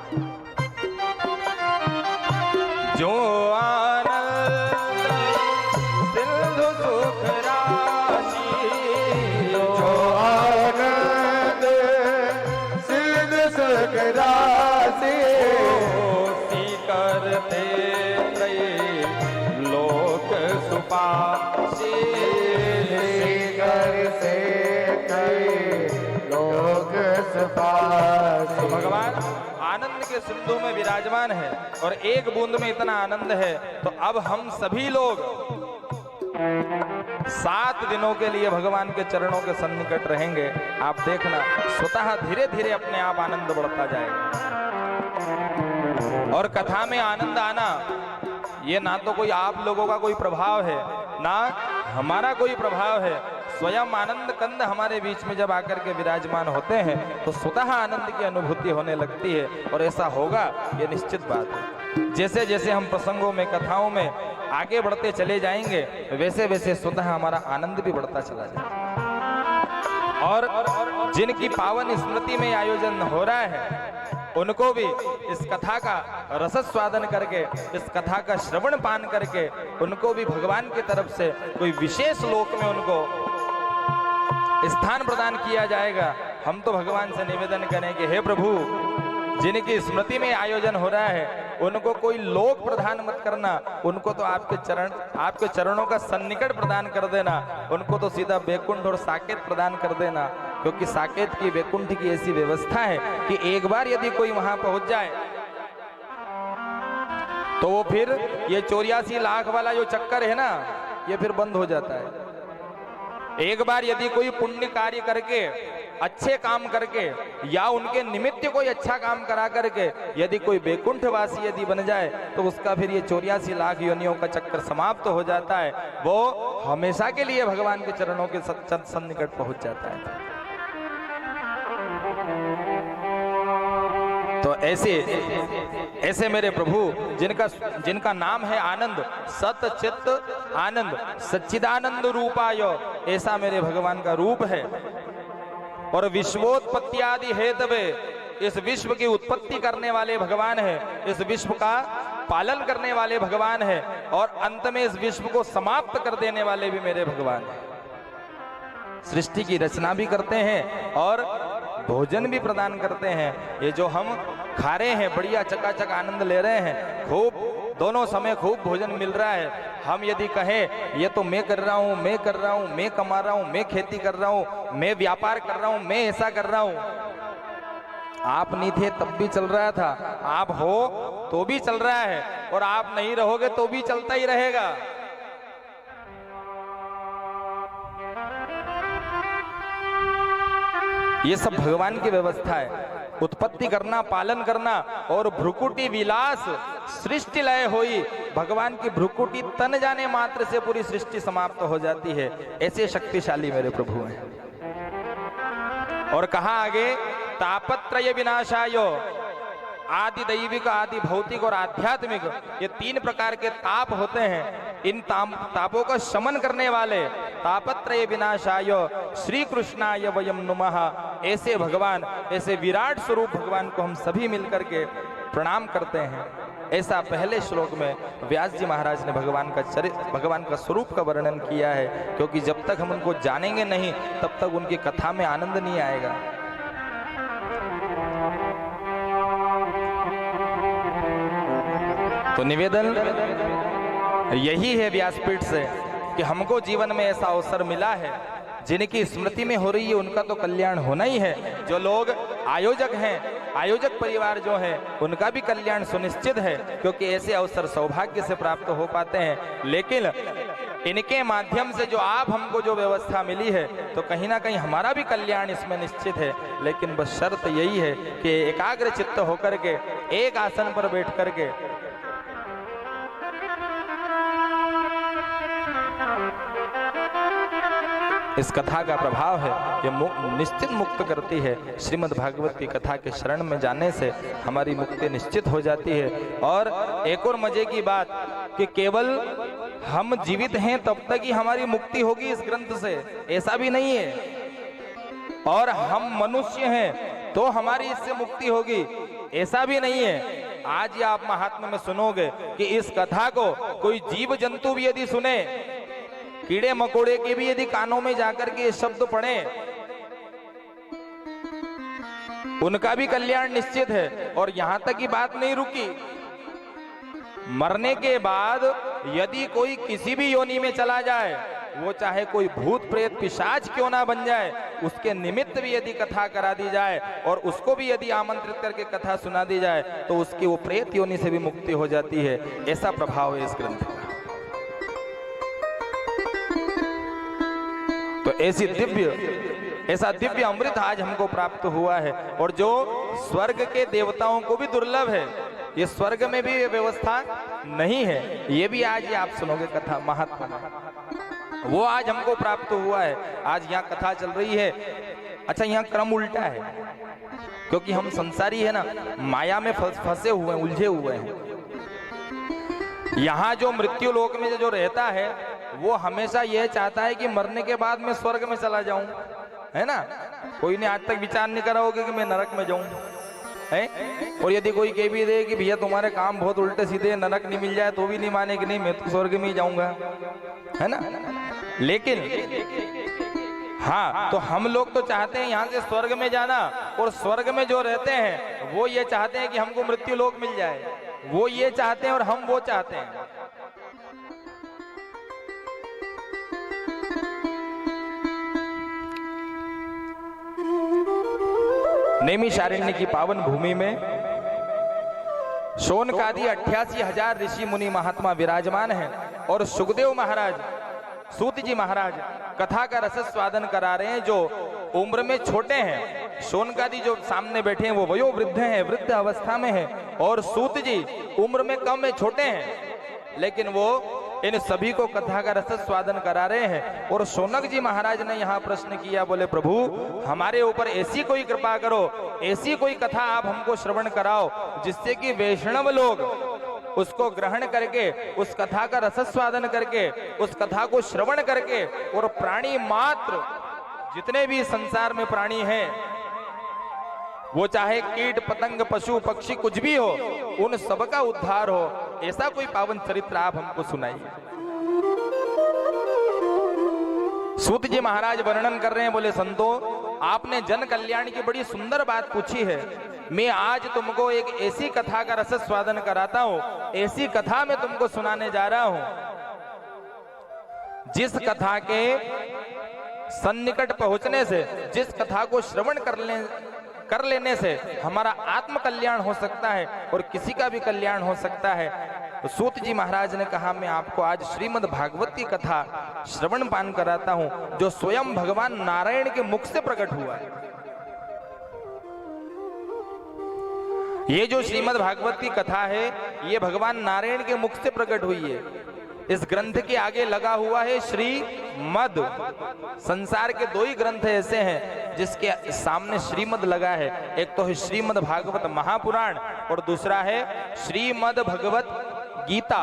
जो आनंद सिंधु सुख राशि, जो आनंद सिंधु सुख राशि करते लोक सुपासी। से लोक सुपासी। भगवान आनंद के सिंधु में विराजमान है और एक बूंद में इतना आनंद है, तो अब हम सभी लोग 7 दिनों के लिए भगवान के चरणों के सन्निकट रहेंगे। आप देखना, स्वतः धीरे धीरे अपने आप आनंद बढ़ता जाएगा। और कथा में आनंद आना, ये ना तो कोई आप लोगों का कोई प्रभाव है, ना हमारा कोई प्रभाव है। स्वयं आनंद कंद हमारे बीच में जब आकर के विराजमान होते हैं तो स्वतः आनंद की अनुभूति होने लगती है, और ऐसा होगा ये निश्चित बात है। जैसे जैसे हम प्रसंगों में, कथाओं में आगे बढ़ते चले जाएंगे, वैसे वैसे स्वतः हमारा आनंद भी बढ़ता चला जाएगा। और जिनकी पावन स्मृति में आयोजन हो रहा है, उनको भी इस कथा का रस स्वादन करके, इस कथा का श्रवण पान करके, उनको भी भगवान की तरफ से कोई विशेष लोक में उनको स्थान प्रदान किया जाएगा। हम तो भगवान से निवेदन करें कि हे प्रभु, जिनकी स्मृति में आयोजन हो रहा है उनको कोई लोक प्रदान मत करना, उनको तो आपके चरणों का सन्निकट प्रदान कर देना, उनको तो सीधा वैकुंठ और साकेत प्रदान कर देना। क्योंकि साकेत की, वैकुंठ की ऐसी व्यवस्था है कि एक बार यदि कोई वहां पहुंच जाए तो वो फिर ये 84 लाख वाला जो चक्कर है ना, ये फिर बंद हो जाता है। एक बार यदि कोई पुण्य कार्य करके, अच्छे काम करके, या उनके निमित्त कोई अच्छा काम करा करके यदि कोई वैकुंठवासी यदि बन जाए, तो उसका फिर ये 84 लाख योनियों का चक्कर समाप्त हो जाता है। वो हमेशा के लिए भगवान के चरणों के सन्निकट पहुंच जाता है। तो ऐसे मेरे प्रभु, जिनका नाम है आनंद, सत चित्त आनंद, सच्चिदानंद रूपाय, ऐसा मेरे भगवान का रूप है। और विश्वोत्पत्ति आदि हेतवे, इस विश्व की उत्पत्ति करने वाले भगवान है, इस विश्व का पालन करने वाले भगवान है, और अंत में इस विश्व को समाप्त कर देने वाले भी मेरे भगवान है। सृष्टि की रचना भी करते हैं और भोजन भी प्रदान करते हैं। ये जो हम खा रहे हैं, बढ़िया चकाचक आनंद ले रहे हैं, खूब दोनों समय खूब भोजन मिल रहा है। हम यदि कहें ये तो मैं कर रहा हूँ, मैं कर रहा हूँ, मैं कमा रहा हूँ, मैं खेती कर रहा हूँ, मैं व्यापार कर रहा हूँ, मैं ऐसा कर रहा हूँ, आप नहीं थे तब भी चल रहा था, आप हो तो भी चल रहा है, और आप नहीं रहोगे तो भी चलता ही रहेगा। ये सब भगवान की व्यवस्था है। उत्पत्ति करना, पालन करना, और भ्रुकुटी विलास सृष्टि लय होई। भगवान की भ्रुकुटी तन जाने मात्र से पूरी सृष्टि समाप्त हो जाती है। ऐसे शक्तिशाली मेरे प्रभु हैं। और कहा आगे, तापत्रय विनाशाय, आदि दैविक, आदि भौतिक और आध्यात्मिक, ये 3 प्रकार के ताप होते हैं। इन तापों का शमन करने वाले तापत्रय विनाशाय श्री कृष्णाय वयम नुमः, ऐसे भगवान, ऐसे विराट स्वरूप भगवान को हम सभी मिलकर के प्रणाम करते हैं। ऐसा पहले श्लोक में व्यास जी महाराज ने भगवान का चरित्र, भगवान का स्वरूप का वर्णन किया है, क्योंकि जब तक हम उनको जानेंगे नहीं तब तक उनकी कथा में आनंद नहीं आएगा। तो निवेदन यही है व्यासपीठ से कि हमको जीवन में ऐसा अवसर मिला है, जिनकी स्मृति में हो रही है उनका तो कल्याण होना ही है। जो लोग आयोजक हैं, आयोजक परिवार जो है, उनका भी कल्याण सुनिश्चित है, क्योंकि ऐसे अवसर सौभाग्य से प्राप्त हो पाते हैं। लेकिन इनके माध्यम से जो आप हमको जो व्यवस्था मिली है, तो कहीं ना कहीं हमारा भी कल्याण इसमें निश्चित है। लेकिन बस शर्त यही है कि एकाग्र चित्त होकर के एक आसन पर बैठ करके इस कथा का प्रभाव है, ये निश्चित मुक्त करती है। श्रीमद् भागवत की कथा के शरण में जाने से हमारी मुक्ति निश्चित हो जाती है। और एक और मजे की बात कि केवल हम जीवित हैं तब तक ही हमारी मुक्ति होगी इस ग्रंथ से, ऐसा भी नहीं है। और हम मनुष्य हैं तो हमारी इससे मुक्ति होगी, ऐसा भी नहीं है। आज या आप महात्मा में सुनोगे कि इस कथा को कोई जीव जंतु भी यदि सुने, कीड़े मकोड़े के भी यदि कानों में जाकर के ये शब्द पढ़े, उनका भी कल्याण निश्चित है। और यहां तक की बात नहीं रुकी, मरने के बाद यदि कोई किसी भी योनि में चला जाए, वो चाहे कोई भूत प्रेत पिशाच क्यों ना बन जाए, उसके निमित्त भी यदि कथा करा दी जाए और उसको भी यदि आमंत्रित करके कथा सुना दी जाए, तो उसकी वो प्रेत योनि से भी मुक्ति हो जाती है। ऐसा प्रभाव है इस ग्रंथ का। तो ऐसा दिव्य अमृत आज हमको प्राप्त हुआ है, और जो स्वर्ग के देवताओं को भी दुर्लभ है। ये स्वर्ग में भी ये व्यवस्था नहीं है। ये भी आज ये आप सुनोगे कथा महात्मा, वो आज हमको प्राप्त हुआ है। आज यहाँ कथा चल रही है। अच्छा, यहाँ क्रम उल्टा है, क्योंकि हम संसारी है ना, माया में फंसे हुए, उलझे हुए हैं। यहाँ जो मृत्यु लोक में जो रहता है, वो हमेशा यह चाहता है कि मरने के बाद मैं स्वर्ग में चला जाऊं, है ना। कोई ने आज तक विचार नहीं करा होगा कि मैं नरक में जाऊं, है। और यदि कोई कह भी दे कि भैया तुम्हारे काम बहुत उल्टे सीधे, नरक नहीं मिल जाए, तो भी नहीं माने कि नहीं मैं तो स्वर्ग में ही जाऊंगा, है ना। लेकिन हाँ, तो हम लोग तो चाहते हैं यहाँ से स्वर्ग में जाना, और स्वर्ग में जो रहते हैं वो ये चाहते हैं कि हमको मृत्यु लोक मिल जाए। वो ये चाहते हैं और हम वो चाहते हैं। नैमिषारण्य की पावन भूमि में शौनकादि 88,000 ऋषि मुनि महात्मा विराजमान हैं, और सुखदेव महाराज, सूत जी महाराज कथा का रस स्वादन करा रहे हैं, जो उम्र में छोटे हैं। शौनकादि जो सामने बैठे हैं वो वयोवृद्ध हैं, वृद्ध अवस्था में है, और सूत जी उम्र में कम में छोटे हैं, लेकिन वो इन सभी को कथा का रस स्वादन करा रहे हैं। और शौनक जी महाराज ने यहाँ प्रश्न किया, बोले प्रभु हमारे ऊपर ऐसी कोई कृपा करो, ऐसी कोई कथा आप हमको श्रवण कराओ जिससे कि वैष्णव लोग उसको ग्रहण करके, उस कथा का रस स्वादन करके, उस कथा को श्रवण करके, और प्राणी मात्र जितने भी संसार में प्राणी हैं, वो चाहे कीट पतंग पशु पक्षी कुछ भी हो, उन सबका उद्धार हो। ऐसा कोई पावन चरित्र आप हमको सुनाइए। सूत जी महाराज वर्णन कर रहे हैं, बोले संतो आपने जन कल्याण की बड़ी सुंदर बात पूछी है। मैं आज तुमको एक ऐसी कथा का रस स्वादन कराता हूं, ऐसी कथा मैं तुमको सुनाने जा रहा हूं, जिस कथा के सन्निकट पहुंचने से, जिस कथा को श्रवण कर लेने से हमारा आत्म कल्याण हो सकता है और किसी का भी कल्याण हो सकता है। तो सूत जी महाराज ने कहा, मैं आपको आज श्रीमद् भागवत की कथा श्रवण पान कराता हूं, जो स्वयं भगवान नारायण के मुख से प्रकट हुआ है। ये जो श्रीमद् भागवत की कथा है, ये भगवान नारायण के मुख से प्रकट हुई है। इस ग्रंथ के आगे लगा हुआ है श्रीमद। संसार के दो ही ग्रंथ ऐसे हैं जिसके सामने श्रीमद लगा है, एक तो है श्रीमद भागवत महापुराण और दूसरा है श्रीमद भगवत गीता।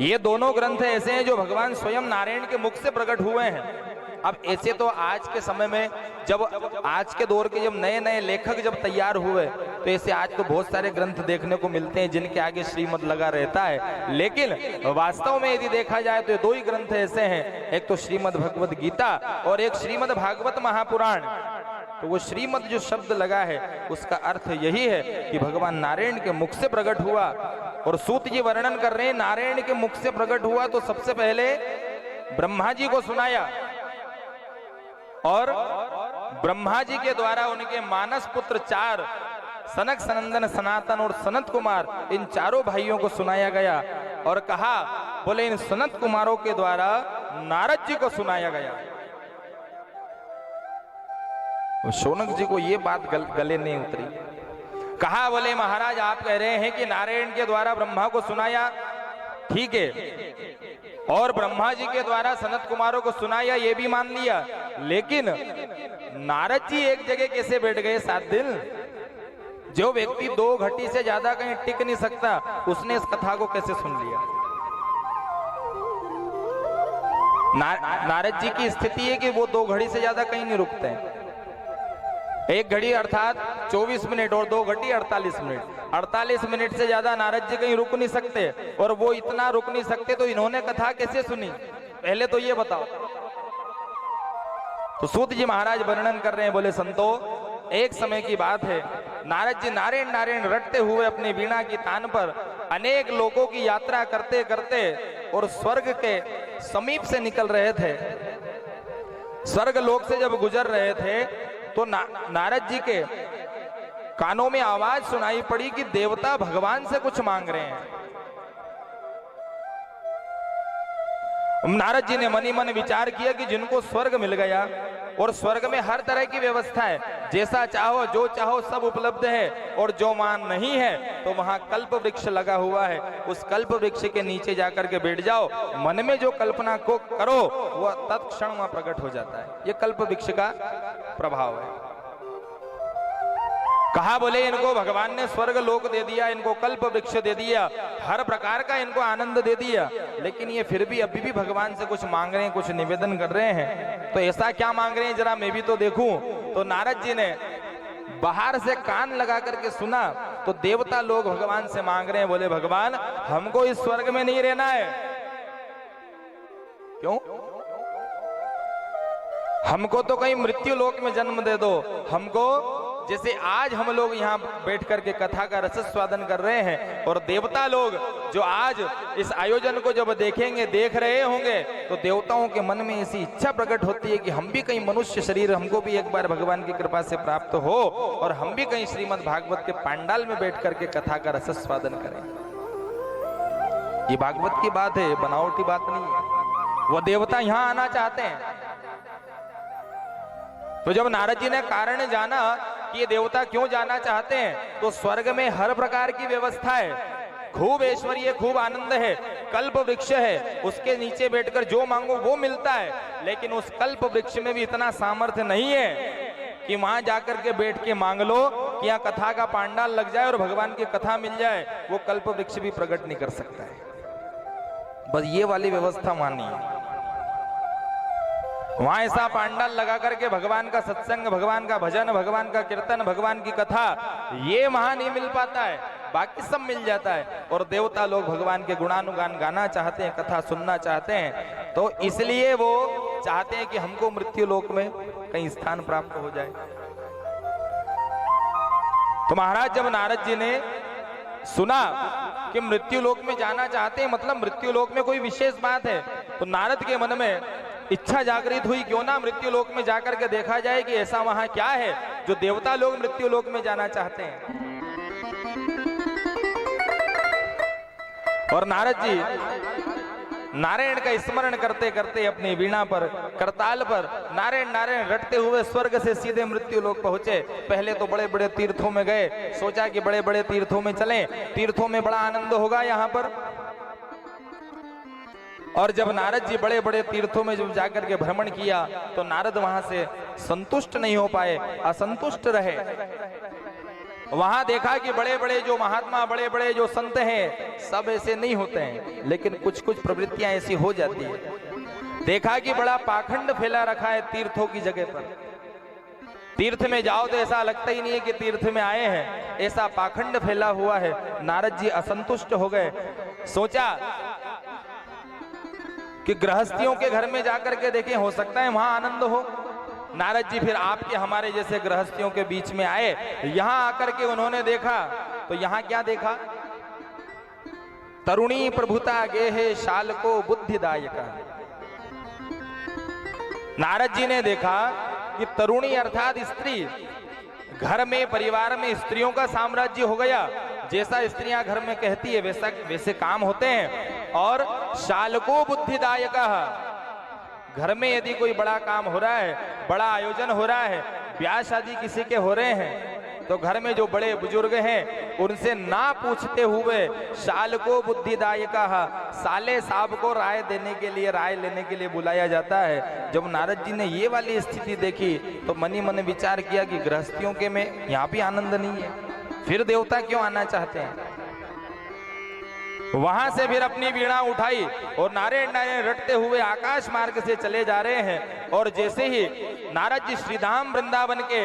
ये दोनों ग्रंथ ऐसे हैं जो भगवान स्वयं नारायण के मुख से प्रकट हुए हैं। अब ऐसे तो आज के समय में, जब आज के दौर के जब नए नए लेखक जब तैयार हुए, तो ऐसे आज तो बहुत सारे ग्रंथ देखने को मिलते हैं जिनके आगे श्रीमद लगा रहता है। लेकिन वास्तव में यदि देखा जाए तो ये दो ही ग्रंथ ऐसे हैं, एक तो श्रीमद भगवत गीता और एक श्रीमद भागवत महापुराण। तो वो श्रीमद जो शब्द लगा है उसका अर्थ यही है कि भगवान नारायण के मुख से प्रकट हुआ। और सूत जी वर्णन कर रहे हैं, नारायण के मुख से प्रकट हुआ तो सबसे पहले ब्रह्मा जी को सुनाया, और ब्रह्मा जी के द्वारा उनके मानस पुत्र 4 सनक, सनंदन, सनातन और सनत कुमार, इन चारों भाइयों को सुनाया गया। और कहा, बोले इन सनत कुमारों के द्वारा नारद जी को सुनाया गया। शौनक जी को ये बात गले नहीं उतरी। कहा, बोले महाराज आप कह रहे हैं कि नारायण के द्वारा ब्रह्मा को सुनाया, ठीक है, और ब्रह्मा जी के द्वारा सनत कुमारों को सुनाया, ये भी मान लिया, लेकिन नारद जी एक जगह कैसे बैठ गए 7 दिन? जो व्यक्ति 2 घटी से ज्यादा कहीं टिक नहीं सकता, उसने इस कथा को कैसे सुन लिया? नारद जी की स्थिति है कि वो 2 घड़ी से ज्यादा कहीं नहीं रुकते हैं। 1 घड़ी अर्थात 24 मिनट और 2 घटी 48 मिनट। 48 मिनट से ज्यादा नारद जी कहीं रुक नहीं सकते, और वो इतना रुक नहीं सकते तो इन्होंने कथा कैसे सुनी? पहले तो ये बताओ। तो सूत जी महाराज वर्णन कर रहे हैं, बोले संतो, एक समय की बात है, नारद जी नारायण नारायण रटते हुए अपनी वीणा की तान पर अनेक लोगों की यात्रा करते करते और स्वर्ग के समीप से निकल रहे थे। स्वर्ग लोक से जब गुजर रहे थे तो नारद जी के कानों में आवाज सुनाई पड़ी कि देवता भगवान से कुछ मांग रहे हैं। नारद जी ने मनी मन विचार किया कि जिनको स्वर्ग मिल गया, और स्वर्ग में हर तरह की व्यवस्था है, जैसा चाहो जो चाहो सब उपलब्ध है, और जो मान नहीं है तो वहां कल्प वृक्ष लगा हुआ है, उस कल्प वृक्ष के नीचे जाकर के बैठ जाओ, मन में जो कल्पना को करो वह तत्क्षण वहां प्रकट हो जाता है। ये कल्प वृक्ष का प्रभाव है। कहा, बोले इनको भगवान ने स्वर्ग लोक दे दिया, इनको कल्प वृक्ष दे दिया, हर प्रकार का इनको आनंद दे दिया, लेकिन ये फिर भी अभी भी भगवान से कुछ मांग रहे हैं, कुछ निवेदन कर रहे हैं। तो ऐसा क्या मांग रहे हैं, जरा मैं भी तो देखूं। तो नारद जी ने बाहर से कान लगा करके सुना, तो देवता लोग भगवान से मांग रहे हैं, बोले भगवान हमको इस स्वर्ग में नहीं रहना है। क्यों? हमको तो कहीं मृत्यु लोक में जन्म दे दो। हमको जैसे आज हम लोग यहाँ बैठ करके कथा का रस स्वादन कर रहे हैं, और देवता लोग जो आज इस आयोजन को जब देखेंगे, देख रहे होंगे, तो देवताओं के मन में ऐसी इच्छा प्रकट होती है कि हम भी कहीं मनुष्य शरीर, हमको भी एक बार भगवान की कृपा से प्राप्त हो, और हम भी कहीं श्रीमद् भागवत के पांडाल में बैठ करके कथा का रस स्वादन करें। ये भागवत की बात है, बनावटी बात नहीं है। वो देवता यहाँ आना चाहते हैं। तो जब नारद जी ने कारण जाना कि ये देवता क्यों जाना चाहते हैं, तो स्वर्ग में हर प्रकार की व्यवस्था है, खूब ऐश्वर्य, खूब आनंद है, कल्प वृक्ष है, उसके नीचे बैठकर जो मांगो वो मिलता है, लेकिन उस कल्प वृक्ष में भी इतना सामर्थ्य नहीं है कि वहां जाकर के बैठ के मांग लो कि यहाँ कथा का पांडाल लग जाए और भगवान की कथा मिल जाए। वो कल्प वृक्ष भी प्रकट नहीं कर सकता है। बस ये वाली व्यवस्था मानी है। वहां ऐसा पांडाल लगा करके भगवान का सत्संग, भगवान का भजन, भगवान का कीर्तन, भगवान की कथा, ये वहां नहीं मिल पाता है, बाकी सब मिल जाता है। और देवता लोग भगवान के गुणानुगान गाना चाहते हैं, कथा सुनना चाहते हैं, तो इसलिए वो चाहते हैं कि हमको मृत्यु लोक में कहीं स्थान प्राप्त हो जाए। तो महाराज जब नारद जी ने सुना कि मृत्यु लोक में जाना चाहते हैं, मतलब मृत्यु लोक में कोई विशेष बात है, तो नारद के मन में इच्छा जागृत हुई, क्यों ना मृत्यु लोक में जाकर के देखा जाए कि ऐसा वहां क्या है जो देवता लोग मृत्यु लोक में जाना चाहते हैं। और नारद जी नारायण का स्मरण करते करते अपनी वीणा पर, करताल पर नारायण नारायण रटते हुए स्वर्ग से सीधे मृत्यु लोक पहुंचे। पहले तो बड़े बड़े तीर्थों में गए, सोचा कि बड़े बड़े तीर्थों में चलें, तीर्थों में बड़ा आनंद होगा यहाँ पर। और जब नारद जी बड़े बड़े तीर्थों में जब जाकर के भ्रमण किया तो नारद वहां से संतुष्ट नहीं हो पाए, असंतुष्ट रहे। वहां देखा कि बड़े बड़े जो महात्मा, बड़े बड़े जो संत हैं, सब ऐसे नहीं होते हैं, लेकिन कुछ कुछ प्रवृत्तियां ऐसी हो जाती है। देखा कि बड़ा पाखंड फैला रखा है तीर्थों की जगह पर। तीर्थ में जाओ तो ऐसा लगता ही नहीं है कि तीर्थ में आए हैं, ऐसा पाखंड फैला हुआ है। नारद जी असंतुष्ट हो गए। सोचा कि गृहस्थियों के घर में जाकर के देखें, हो सकता है वहां आनंद हो। नारद जी फिर आपके हमारे जैसे गृहस्थियों के बीच में आए। यहां आकर के उन्होंने देखा तो यहां क्या देखा? तरुणी प्रभुता गेहे शाल को बुद्धिदायका। नारद जी ने देखा कि तरुणी अर्थात स्त्री, घर में परिवार में स्त्रियों का साम्राज्य हो गया। जैसा स्त्रियां घर में कहती है वैसे काम होते हैं। और शालको बुद्धिदायक, घर में यदि कोई बड़ा काम हो रहा है, बड़ा आयोजन हो रहा है, ब्याह शादी किसी के हो रहे हैं, तो घर में जो बड़े बुजुर्ग हैं उनसे ना पूछते हुए शालको बुद्धिदायक, साले साहब को राय देने के लिए, राय लेने के लिए बुलाया जाता है। जब नारद जी ने ये वाली स्थिति देखी तो मनी मन विचार किया कि गृहस्थियों के में यहाँ भी आनंद नहीं है, फिर देवता क्यों आना चाहते हैं। वहां से फिर अपनी वीणा उठाई और नारायण नारायण रटते हुए आकाश मार्ग से चले जा रहे हैं। और जैसे ही नारद जी श्रीधाम वृंदावन के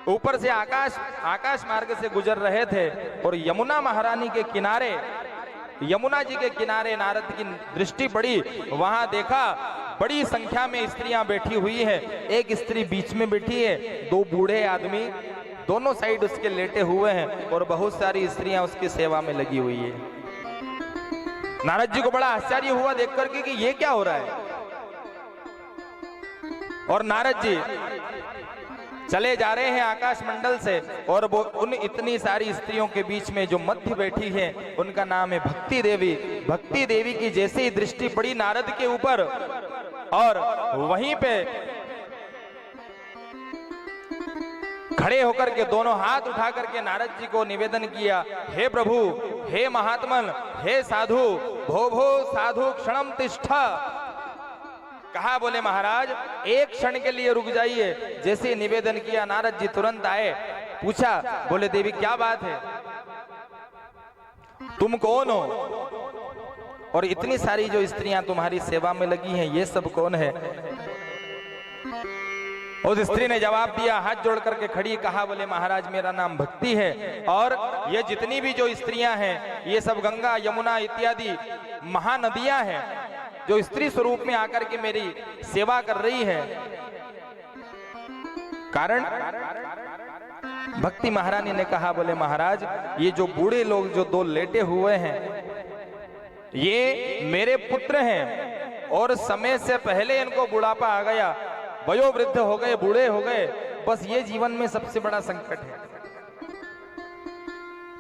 ऊपर से आकाश मार्ग से गुजर रहे थे और यमुना महारानी के किनारे, यमुना जी के किनारे नारद की दृष्टि पड़ी। वहां देखा बड़ी संख्या में स्त्रियां बैठी हुई हैं। एक स्त्री बीच में बैठी है, दो बूढ़े आदमी दोनों साइड उसके लेटे हुए हैं और बहुत सारी स्त्रियां उसकी सेवा में लगी हुई है। नारद जी को बड़ा आश्चर्य हुआ देख करके कि ये क्या हो रहा है। और नारद जी चले जा रहे हैं आकाश मंडल से और वो उन इतनी सारी स्त्रियों के बीच में जो मध्य बैठी हैं उनका नाम है भक्ति देवी। भक्ति देवी की जैसे ही दृष्टि पड़ी नारद के ऊपर और वहीं पे खड़े होकर के दोनों हाथ उठा करके नारद जी को निवेदन किया, हे प्रभु, हे महात्मन, हे साधु, भो भो साधु क्षणम तिष्ठा। कहा, बोले महाराज एक क्षण के लिए रुक जाइए। जैसे निवेदन किया नारद जी तुरंत आए। पूछा, बोले देवी क्या बात है, तुम कौन हो और इतनी सारी जो स्त्रियां तुम्हारी सेवा में लगी हैं ये सब कौन है। उस स्त्री ने जवाब दिया, हाथ जोड़ करके खड़ी, कहा, बोले महाराज मेरा नाम भक्ति है और ये जितनी भी जो स्त्रियां हैं ये सब गंगा यमुना इत्यादि महानदियां हैं जो स्त्री स्वरूप में आकर के मेरी सेवा कर रही है। कारण भक्ति महारानी ने कहा, बोले महाराज ये जो बूढ़े लोग जो दो लेटे हुए हैं ये मेरे पुत्र हैं और समय से पहले इनको बुढ़ापा आ गया, वयोवृद्ध हो गए, बूढ़े हो गए, बस ये जीवन में सबसे बड़ा संकट है।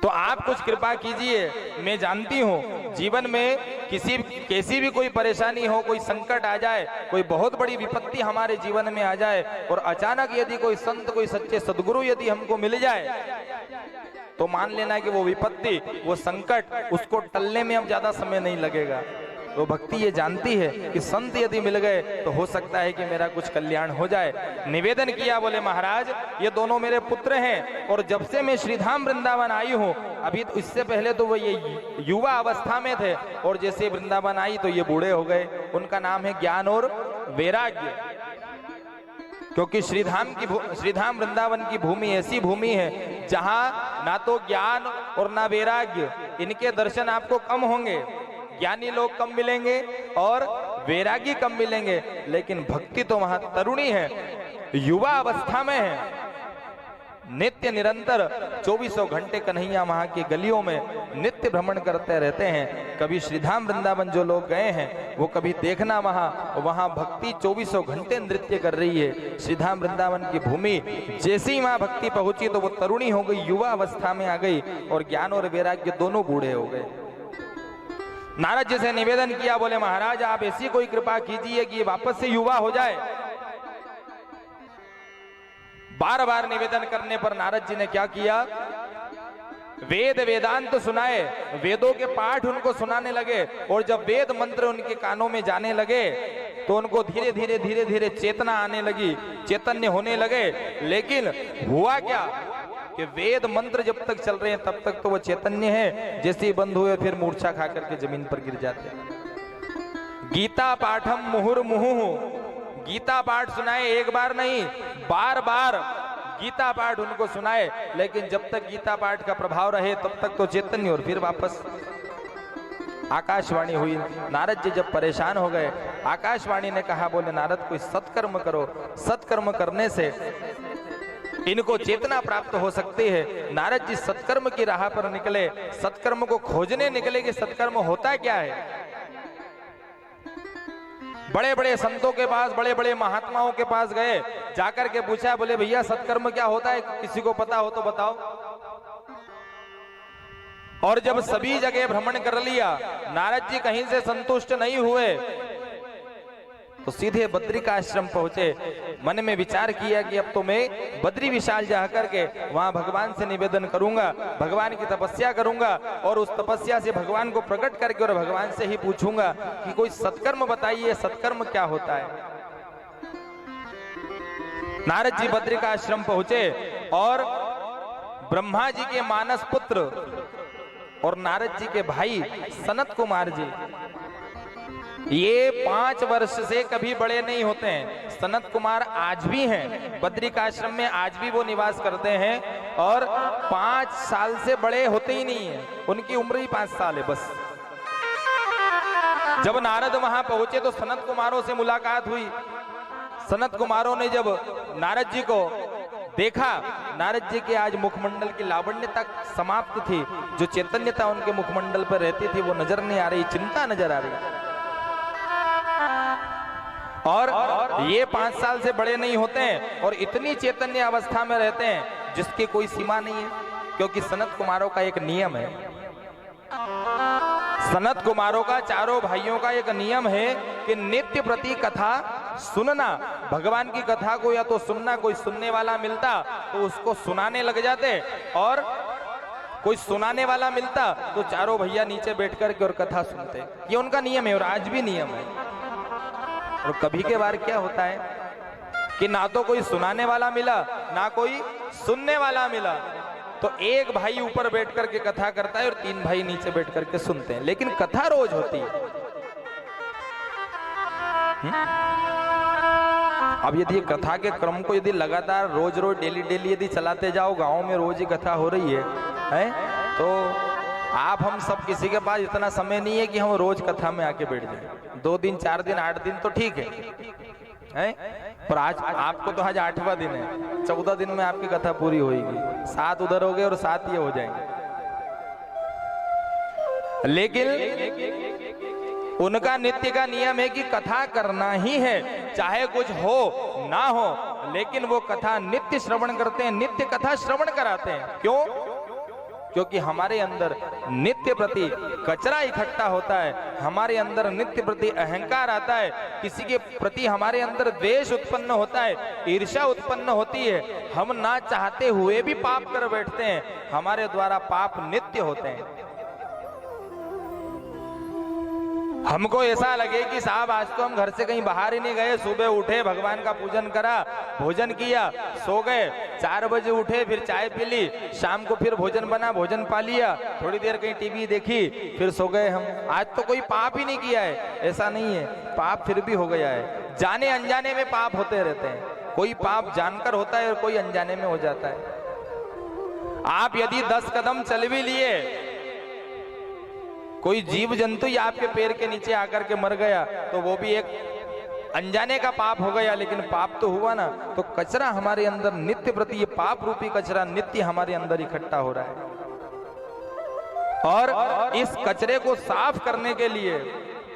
तो आप कुछ कृपा कीजिए। मैं जानती हूं जीवन में कैसी भी कोई परेशानी हो, कोई संकट आ जाए, कोई बहुत बड़ी विपत्ति हमारे जीवन में आ जाए और अचानक यदि कोई संत, कोई सच्चे सद्गुरु यदि हमको मिल जाए तो मान लेना कि वो विपत्ति, वो संकट, उसको टलने में अब ज्यादा समय नहीं लगेगा। तो भक्ति ये जानती है कि संत यदि मिल गए तो हो सकता है कि मेरा कुछ कल्याण हो जाए। निवेदन किया, बोले महाराज ये दोनों मेरे पुत्र हैं और जब से मैं श्रीधाम वृंदावन आई हूँ, अभी तो इससे पहले तो वो ये युवा अवस्था में थे और जैसे वृंदावन आई तो ये बूढ़े हो गए। उनका नाम है ज्ञान और वैराग्य, क्योंकि श्रीधाम वृंदावन की भूमि ऐसी भूमि है जहां ना तो ज्ञान और ना वैराग्य, इनके दर्शन आपको कम होंगे। ज्ञानी लोग कम मिलेंगे और वैरागी कम मिलेंगे, लेकिन भक्ति तो वहां तरुणी है, युवा अवस्था में है। नित्य निरंतर 24 घंटे कन्हैया वहां की गलियों में नित्य भ्रमण करते रहते हैं। कभी श्रीधाम वृंदावन जो लोग गए हैं वो कभी देखना वहां भक्ति 24 घंटे नृत्य कर रही है। श्रीधाम वृंदावन की भूमि जैसे ही वहां भक्ति पहुंची तो वो तरुणी हो गई, युवा अवस्था में आ गई और ज्ञान और वैराग्य दोनों बूढ़े हो गए। नारद जी से निवेदन किया, बोले महाराज आप ऐसी कोई कृपा कीजिए कि वापस से युवा हो जाए। बार बार निवेदन करने पर नारद जी ने क्या किया, वेद वेदांत सुनाए, वेदों के पाठ उनको सुनाने लगे, और जब वेद मंत्र उनके कानों में जाने लगे तो उनको धीरे धीरे धीरे धीरे चेतना आने लगी, चैतन्य होने लगे। लेकिन हुआ क्या कि वेद मंत्र जब तक चल रहे हैं तब तक तो वो चैतन्य है, जैसे ही बंद हुए फिर मूर्छा खा करके जमीन पर गिर जाते हैं। गीता पाठम मुहुर्मुहुः, गीता पाठ सुनाए, एक बार नहीं बार बार गीता पाठ उनको सुनाए, लेकिन जब तक गीता पाठ का प्रभाव रहे तब तक तो चैतन्य। और फिर वापस आकाशवाणी हुई। नारद जी जब परेशान हो गए, आकाशवाणी ने कहा, बोले नारद कोई सत्कर्म करो, सत्कर्म करने से इनको चेतना प्राप्त हो सकती है। नारद जी सत्कर्म की राह पर निकले, सत्कर्म को खोजने निकले कि सत्कर्म होता क्या है। बड़े बड़े संतों के पास, बड़े बड़े महात्माओं के पास गए, जाकर के पूछा, बोले भैया सत्कर्म क्या होता है, किसी को पता हो तो बताओ। और जब सभी जगह भ्रमण कर लिया, नारद जी कहीं से संतुष्ट नहीं हुए, तो सीधे बद्री का आश्रम पहुंचे। मन में विचार किया कि अब तो मैं बद्री विशाल जाकर के वहां भगवान से निवेदन करूंगा, भगवान की तपस्या करूंगा, और उस तपस्या से भगवान को प्रकट करके और भगवान से ही पूछूंगा कि कोई सत्कर्म बताइए, सत्कर्म क्या होता है। नारद जी बद्री का आश्रम पहुंचे और ब्रह्मा जी के मानस पुत्र और नारद जी के भाई सनत कुमार जी, ये 5 वर्ष से कभी बड़े नहीं होते हैं। सनत कुमार आज भी हैं, बद्री का आश्रम में आज भी वो निवास करते हैं, और 5 साल से बड़े होते ही नहीं है, उनकी उम्र ही 5 साल है बस। जब नारद वहां पहुंचे तो सनत कुमारों से मुलाकात हुई। सनत कुमारों ने जब नारद जी को देखा, नारद जी के आज मुखमंडल की लावण्यता समाप्त थी, जो चैतन्यता उनके मुखमंडल पर रहती थी वो नजर नहीं आ रही, चिंता नजर आ रही। और ये 5 साल से बड़े नहीं होते हैं और इतनी चैतन्य अवस्था में रहते हैं जिसकी कोई सीमा नहीं है, क्योंकि सनत कुमारों का एक नियम है। सनत कुमारों का, चारों भाइयों का एक नियम है कि नित्य प्रति कथा सुनना। भगवान की कथा को या तो सुनना, कोई सुनने वाला मिलता तो उसको सुनाने लग जाते, और कोई सुनाने वाला मिलता तो चारों भैया नीचे बैठ करके और कथा सुनते। ये उनका नियम है और आज भी नियम है। और कभी के बार क्या होता है कि ना तो कोई सुनाने वाला मिला, ना कोई सुनने वाला मिला, तो एक भाई ऊपर बैठ करके कथा करता है और 3 भाई नीचे बैठ करके सुनते हैं, लेकिन कथा रोज होती है। अब यदि कथा के क्रम को यदि लगातार रोज रोज डेली डेली यदि चलाते जाओ, गांव में रोज ही कथा हो रही है, तो आप हम सब किसी के पास इतना समय नहीं है कि हम रोज कथा में आके बैठ जाए। 2 दिन 4 दिन 8 दिन तो ठीक है, पर आज आपको तो आज 8वां दिन है, 14 दिन में आपकी कथा पूरी होगी, 7 उधर हो गए और 7 ये हो जाएंगे। लेकिन उनका नित्य का नियम है कि कथा करना ही है, चाहे कुछ हो ना हो, लेकिन वो कथा नित्य श्रवण करते हैं, नित्य कथा श्रवण कराते हैं। क्यों? क्योंकि हमारे अंदर नित्य प्रति कचरा इकट्ठा होता है, हमारे अंदर नित्य प्रति अहंकार आता है, किसी के प्रति हमारे अंदर द्वेष उत्पन्न होता है, ईर्ष्या उत्पन्न होती है, हम ना चाहते हुए भी पाप कर बैठते हैं, हमारे द्वारा पाप नित्य होते हैं। हमको ऐसा लगे कि साहब आज तो हम घर से कहीं बाहर ही नहीं गए, सुबह उठे, भगवान का पूजन करा, भोजन किया, सो गए, 4 बजे उठे, फिर चाय पी ली, शाम को फिर भोजन बना, भोजन पा लिया, थोड़ी देर कहीं टीवी देखी, फिर सो गए हम। आज तो कोई पाप ही नहीं किया है, ऐसा नहीं है, पाप फिर भी हो गया है। जाने अनजाने में पाप होते रहते हैं, कोई पाप जानकर होता है और कोई अनजाने में हो जाता है। आप यदि 10 कदम चल भी लिए, कोई जीव जंतु या आपके पैर के नीचे आकर के मर गया तो वो भी एक अनजाने का पाप हो गया, लेकिन पाप तो हुआ ना। तो कचरा हमारे अंदर नित्य प्रति, ये पाप रूपी कचरा नित्य हमारे अंदर इकट्ठा हो रहा है, और इस कचरे को साफ करने के लिए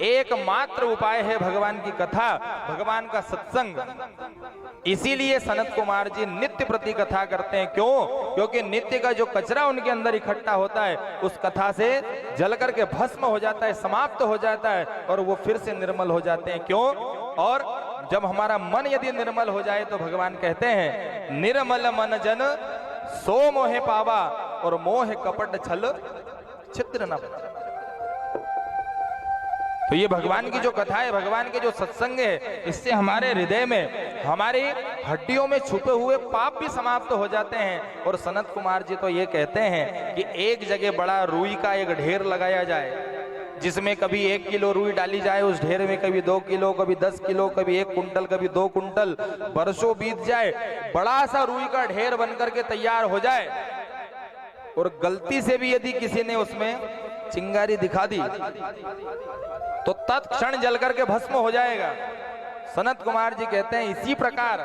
एकमात्र उपाय है भगवान की कथा, भगवान का सत्संग। इसीलिए सनत कुमार जी नित्य प्रति कथा करते हैं। क्यों? क्योंकि नित्य का जो कचरा उनके अंदर इकट्ठा होता है उस कथा से जल करके भस्म हो जाता है, समाप्त हो जाता है, और वो फिर से निर्मल हो जाते हैं। क्यों? और जब हमारा मन यदि निर्मल हो जाए तो भगवान कहते हैं, निर्मल मन जन सो मोहे पावा, और मोह कपट छल छिद्र न बना। तो ये भगवान की जो कथा है, भगवान के जो सत्संग है, इससे हमारे हृदय में, हमारी हड्डियों में छुपे हुए पाप भी समाप्त हो जाते हैं। और सनत कुमार जी तो ये कहते हैं कि एक जगह बड़ा रुई का एक ढेर लगाया जाए, जिसमें कभी 1 किलो रुई डाली जाए उस ढेर में, कभी 2 किलो, कभी 10 किलो, कभी 1 कुंटल, कभी 2 कुंटल, बरसों बीत जाए, बड़ा सा रुई का ढेर बनकर के तैयार हो जाए, और गलती से भी यदि किसी ने उसमें चिंगारी दिखा दी तो तत्क्षण जल करके भस्म हो जाएगा। सनत कुमार जी कहते हैं इसी प्रकार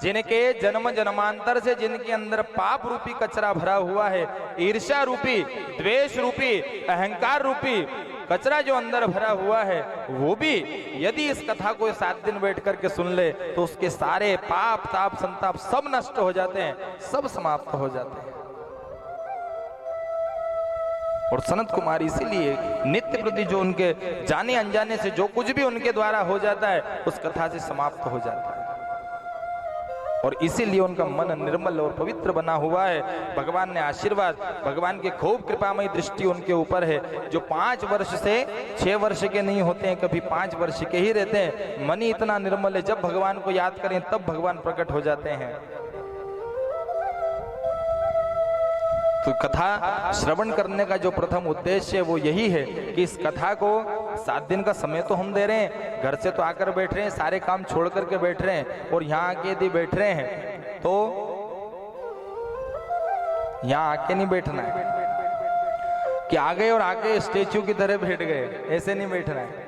जिनके जन्म जन्मांतर से जिनके अंदर पाप रूपी कचरा भरा हुआ है, ईर्ष्या रूपी, द्वेष रूपी, अहंकार रूपी कचरा जो अंदर भरा हुआ है, वो भी यदि इस कथा को 7 दिन बैठ करके सुन ले तो उसके सारे पाप ताप संताप सब नष्ट हो जाते हैं, सब समाप्त हो जाते हैं। और सनत कुमार इसीलिए नित्य प्रति जो उनके जाने अनजाने से जो कुछ भी उनके द्वारा हो जाता है उस कथा से समाप्त हो जाता है, और इसीलिए उनका मन निर्मल और पवित्र बना हुआ है। भगवान ने आशीर्वाद, भगवान की खूब कृपामयी दृष्टि उनके ऊपर है। जो 5 वर्ष से 6 वर्ष के नहीं होते हैं, कभी 5 वर्ष के ही रहते हैं। मन ही इतना निर्मल है, जब भगवान को याद करें तब भगवान प्रकट हो जाते हैं। तो कथा श्रवण करने का जो प्रथम उद्देश्य है वो यही है कि इस कथा को 7 दिन का समय तो हम दे रहे हैं, घर से तो आकर बैठ रहे हैं, सारे काम छोड़ करके बैठ रहे हैं, और यहाँ आके यदि बैठ रहे हैं तो यहाँ आके नहीं बैठना है कि आ गए और आके स्टेच्यू की तरह बैठ गए, ऐसे नहीं बैठना है।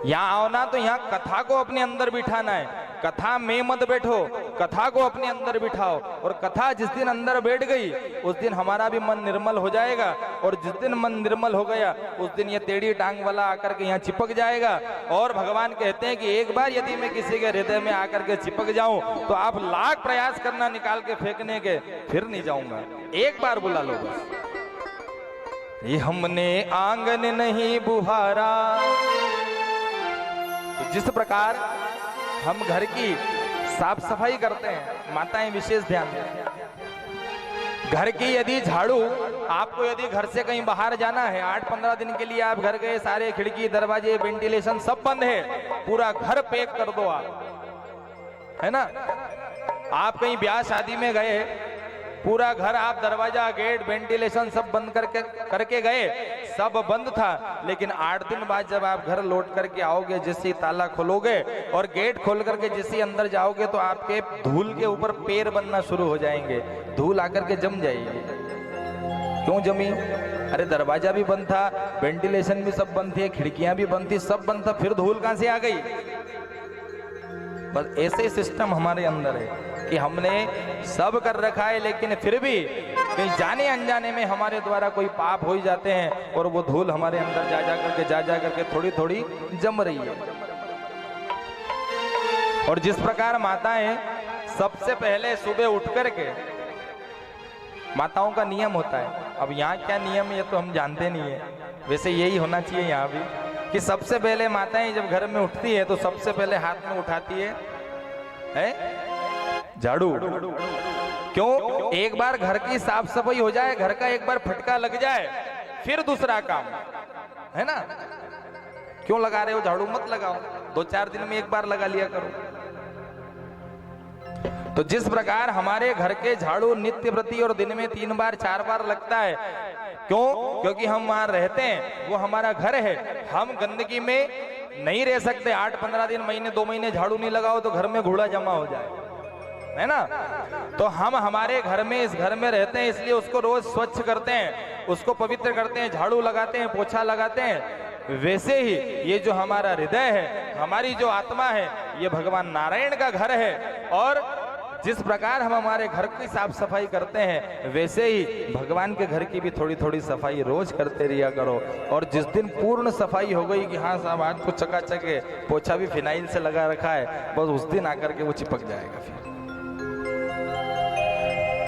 यहाँ आओ ना तो यहाँ कथा को अपने अंदर बिठाना है। कथा में मत बैठो, कथा को अपने अंदर बिठाओ, और कथा जिस दिन अंदर बैठ गई उस दिन हमारा भी मन निर्मल हो जाएगा, और जिस दिन मन निर्मल हो गया उस दिन ये टेढ़ी टांग वाला आकर के यहाँ चिपक जाएगा। और भगवान कहते हैं कि एक बार यदि मैं किसी के हृदय में आकर के चिपक जाऊं तो आप लाख प्रयास करना निकाल के फेंकने के, फिर नहीं जाऊंगा, एक बार बुला लो बस। ये हमने आंगन नहीं बुहारा, तो जिस प्रकार हम घर की साफ सफाई करते हैं, माताएं विशेष ध्यान दें। घर की यदि झाड़ू, आपको यदि घर से कहीं बाहर जाना है, 8-15 दिन के लिए आप घर गए, सारे खिड़की दरवाजे वेंटिलेशन सब बंद है, पूरा घर पैक कर दो आप, है ना। आप कहीं ब्याह शादी में गए, पूरा घर आप दरवाजा गेट वेंटिलेशन सब बंद करके गए, सब बंद था, लेकिन 8 दिन बाद जब आप घर लौट करके आओगे, जैसे ताला खोलोगे और गेट खोल करके जैसे अंदर जाओगे तो आपके धूल के ऊपर पैर बनना शुरू हो जाएंगे, धूल आकर के जम जाएगी। क्यों जमी? अरे दरवाजा भी बंद था, वेंटिलेशन भी सब बंद थी, खिड़कियां भी बंद थी, सब बंद था, फिर धूल कहां से आ गई? बस ऐसे सिस्टम हमारे अंदर है कि हमने सब कर रखा है, लेकिन फिर भी कहीं जाने अनजाने में हमारे द्वारा कोई पाप हो ही जाते हैं, और वो धूल हमारे अंदर जा जा करके थोड़ी थोड़ी जम रही है। और जिस प्रकार माताएं सबसे पहले सुबह उठ करके, माताओं का नियम होता है, अब यहाँ क्या नियम है ये तो हम जानते नहीं है, वैसे यही होना चाहिए यहाँ भी, कि सबसे पहले माताएं जब घर में उठती है तो सबसे पहले हाथ में उठाती है झाड़ू। क्यों? एक बार घर की साफ सफाई हो जाए, घर का एक बार फटका लग जाए, फिर दूसरा काम, है ना। क्यों लगा रहे हो झाड़ू? मत लगाओ, 2-4 दिन में एक बार लगा लिया करो। तो जिस प्रकार हमारे घर के झाड़ू नित्य प्रति और दिन में 3 बार 4 बार लगता है, क्यों? क्योंकि हम वहां रहते हैं, वो हमारा घर है, हम गंदगी में नहीं रह सकते। 8-15 दिन, महीने 2 महीने झाड़ू नहीं लगाओ तो घर में घूड़ा जमा हो जाए, है ना। तो हम हमारे घर में, इस घर में रहते हैं, इसलिए उसको रोज स्वच्छ करते हैं, उसको पवित्र करते हैं, झाड़ू लगाते हैं, पोछा लगाते हैं। वैसे ही ये जो हमारा हृदय है, हमारी जो आत्मा है, ये भगवान नारायण का घर है, और जिस प्रकार हम हमारे घर की साफ सफाई करते हैं, वैसे ही भगवान के घर की भी थोड़ी थोड़ी सफाई रोज करते रहिया करो। और जिस दिन पूर्ण सफाई हो गई कि हाँ साहब आज कुछ चकाचक है, पोछा भी फिनाइल से लगा रखा है, बस उस दिन आकर के वो चिपक जाएगा। फिर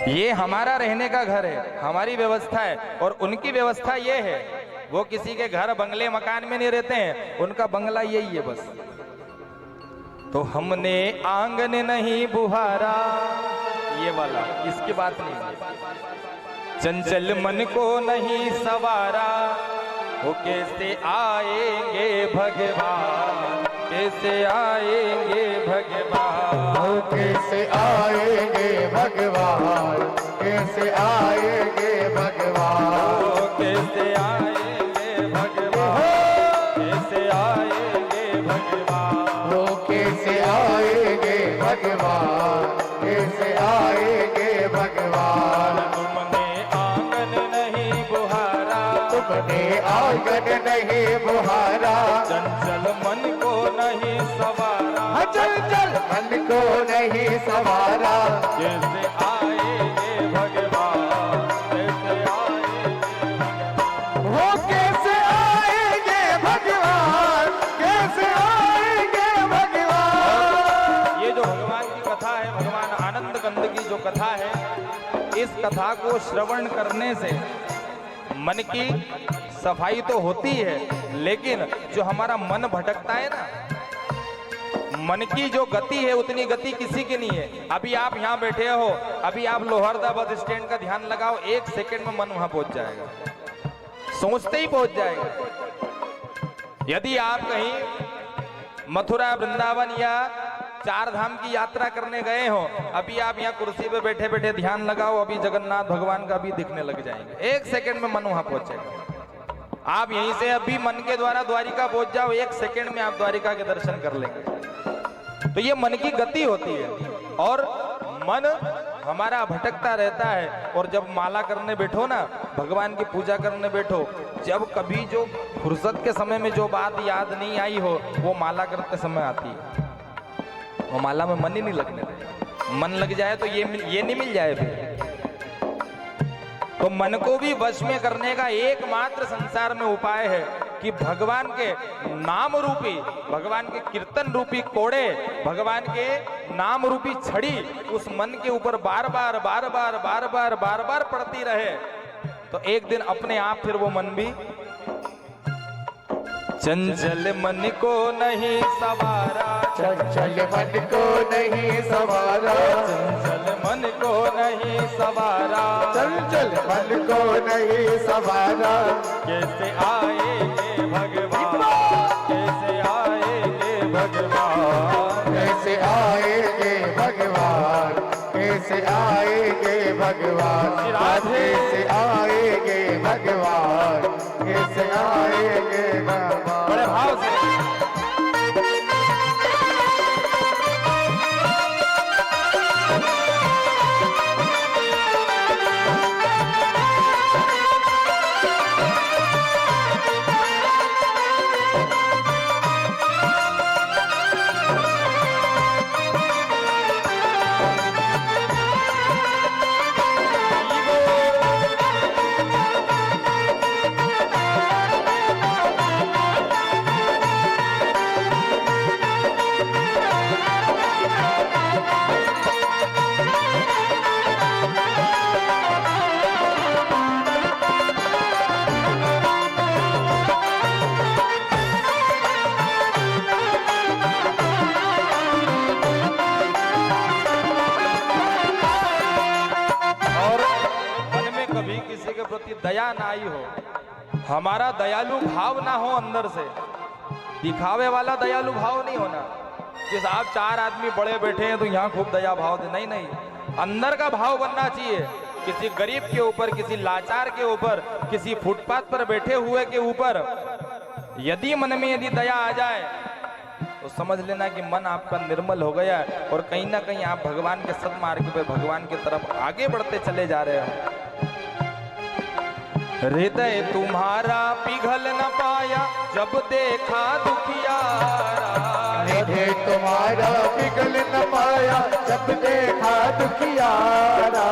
ये हमारा रहने का घर है, हमारी व्यवस्था है, और उनकी व्यवस्था ये है, वो किसी के घर बंगले मकान में नहीं रहते हैं, उनका बंगला यही है बस। तो हमने आंगन नहीं बुहारा, ये वाला, इसकी बात नहीं। चंचल मन को नहीं सवारा, वो कैसे आएंगे भगवान, कैसे आएंगे भगवान, वो कैसे आएंगे भगवान, कैसे आएंगे भगवान, वो कैसे आएंगे भगवान, कैसे आएंगे भगवान, वो कैसे आएंगे भगवान, कैसे आएंगे भगवान। तुमने आंगन नहीं बुहारा, तुमने आंगन नहीं बुहारा, चंचल मन को नहीं सवारा, चंचल मन को नहीं सवारा, कैसे आएंगे भगवान, कैसे आएंगे भगवान, वो कैसे आएंगे भगवान, कैसे आएंगे भगवान। ये जो भगवान की कथा है, भगवान आनंद कंद की जो कथा है, इस कथा को श्रवण करने से मन की सफाई तो होती है, लेकिन जो हमारा मन भटकता है ना, मन की जो गति है उतनी गति किसी की नहीं है। अभी आप यहाँ बैठे हो, अभी आप लोहरदा बस स्टैंड का ध्यान लगाओ, 1 सेकंड में मन वहां पहुंच जाएगा, सोचते ही पहुंच जाएगा। यदि आप कहीं मथुरा वृंदावन या 4 धाम की यात्रा करने गए हो, अभी आप यहाँ कुर्सी पे बैठे बैठे ध्यान लगाओ, अभी जगन्नाथ भगवान का भी दिखने लग जाएंगे, 1 सेकंड में मन वहां पहुंचेगा। आप यहीं से अभी मन के द्वारा द्वारिका पहुंच जाओ, 1 सेकंड में आप द्वारिका के दर्शन कर लेंगे। तो ये मन की गति होती है, और मन हमारा भटकता रहता है। और जब माला करने बैठो ना, भगवान की पूजा करने बैठो, जब कभी जो फुर्सत के समय में जो बात याद नहीं आई हो, वो माला करते समय आती है। वो माला में मन ही नहीं लगने देगा, मन लग जाए तो ये नहीं मिल जाए फिर। तो मन को भी वश में करने का एकमात्र संसार में उपाय है कि भगवान के नाम रूपी, भगवान के कीर्तन रूपी कोड़े, भगवान के नाम रूपी छड़ी उस मन के ऊपर बार बार बार बार बार बार बार बार पड़ती रहे, तो एक दिन अपने आप फिर वो मन भी। चंचल मन को नहीं सवारा, चंचल मन को नहीं सवारा, चंचल मन को नहीं सवारा, चंचल मन को नहीं सवारा, कैसे आएंगे भगवान, कैसे आएंगे भगवान, कैसे आएंगे भगवान, कैसे आएंगे भगवान, कैसे आएंगे भगवान, कैसे आएंगे भगवान। बड़े भाव से दया ना आई हो, हमारा दयालु भाव ना हो अंदर से, दिखावे वाला दयालु भाव नहीं होना कि साहब 4 आदमी बड़े बैठे हैं तो यहाँ खूब दया भाव दे, नहीं नहीं, अंदर का भाव बनना चाहिए। किसी गरीब के ऊपर, किसी लाचार के ऊपर, किसी फुटपाथ पर बैठे हुए के ऊपर यदि मन में यदि दया आ जाए तो समझ लेना कि मन आपका निर्मल हो गया है और कहीं ना कहीं आप भगवान के सन्मार्ग पे, भगवान की तरफ आगे बढ़ते चले जा रहे हो। हृदय तुम्हारा पिघल न पाया जब देखा दुखियारा, हृदय तुम्हारा पिघल न पाया जब देखा दुखियारा,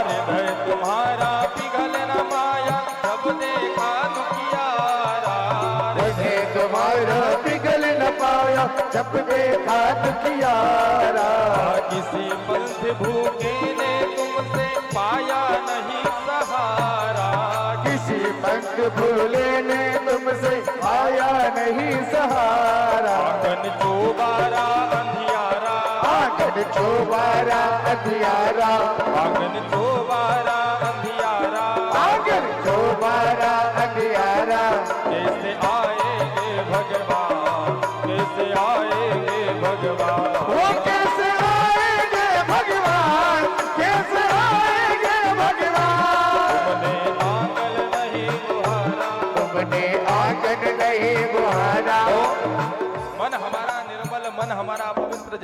हृदय तुम्हारा पिघल न पाया जब देखा दुखियारा, हृदय तुम्हारा पिघल न पाया जब देखा दुखियारा, किसी पंथ भूखे ने तुमसे पाया नहीं सहारा, किसी पंख भूले ने तुमसे आया नहीं सहारा, आंगन चौबारा अंधियारा, आंगन चौबारा अंधियारा, आंगन चौबारा अंधियारा,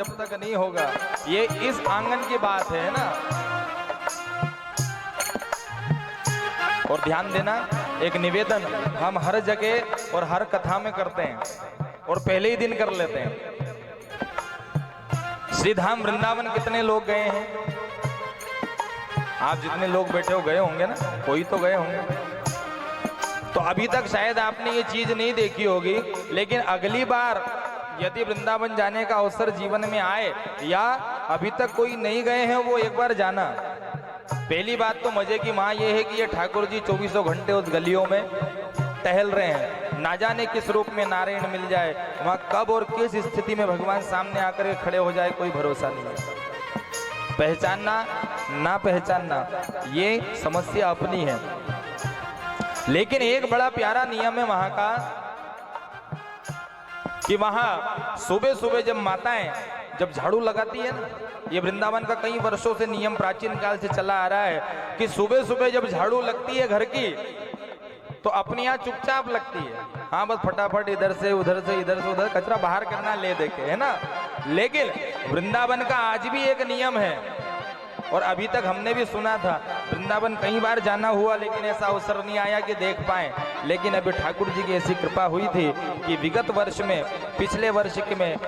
जब तक नहीं होगा। ये इस आंगन की बात है ना। और ध्यान देना, एक निवेदन हम हर जगह और हर कथा में करते हैं और पहले ही दिन कर लेते हैं। श्री धाम वृंदावन कितने लोग गए हैं? आप जितने लोग बैठे हो गए होंगे ना, कोई तो गए होंगे। तो अभी तक शायद आपने ये चीज नहीं देखी होगी, लेकिन अगली बार यदि वृंदावन जाने का अवसर जीवन में आए या अभी तक कोई नहीं गए हैं, वो एक बार जाना। पहली बात तो मजे की माँ ये है कि ये ठाकुर जी 24 घंटे उस गलियों में टहल रहे हैं। ना जाने किस रूप में नारायण मिल जाए, वहां कब और किस स्थिति में भगवान सामने आकर के खड़े हो जाए, कोई भरोसा नहीं है। पहचानना ना पहचानना ये समस्या अपनी है। लेकिन एक बड़ा प्यारा नियम है वहां का कि वहां सुबह सुबह जब माताएं जब झाड़ू लगाती है ना, ये वृंदावन का कई वर्षों से नियम प्राचीन काल से चला आ रहा है कि सुबह सुबह जब झाड़ू लगती है घर की, तो अपनी यहाँ चुपचाप लगती है। हाँ, बस फटाफट इधर से उधर कचरा बाहर करना ले देके, है ना। लेकिन वृंदावन का आज भी एक नियम है, और अभी तक हमने भी सुना था। वृंदावन कई बार जाना हुआ, लेकिन ऐसा अवसर नहीं आया कि देख पाए। लेकिन अभी ठाकुर जी की ऐसी कृपा हुई थी कि विगत वर्ष में, पिछले वर्ष के में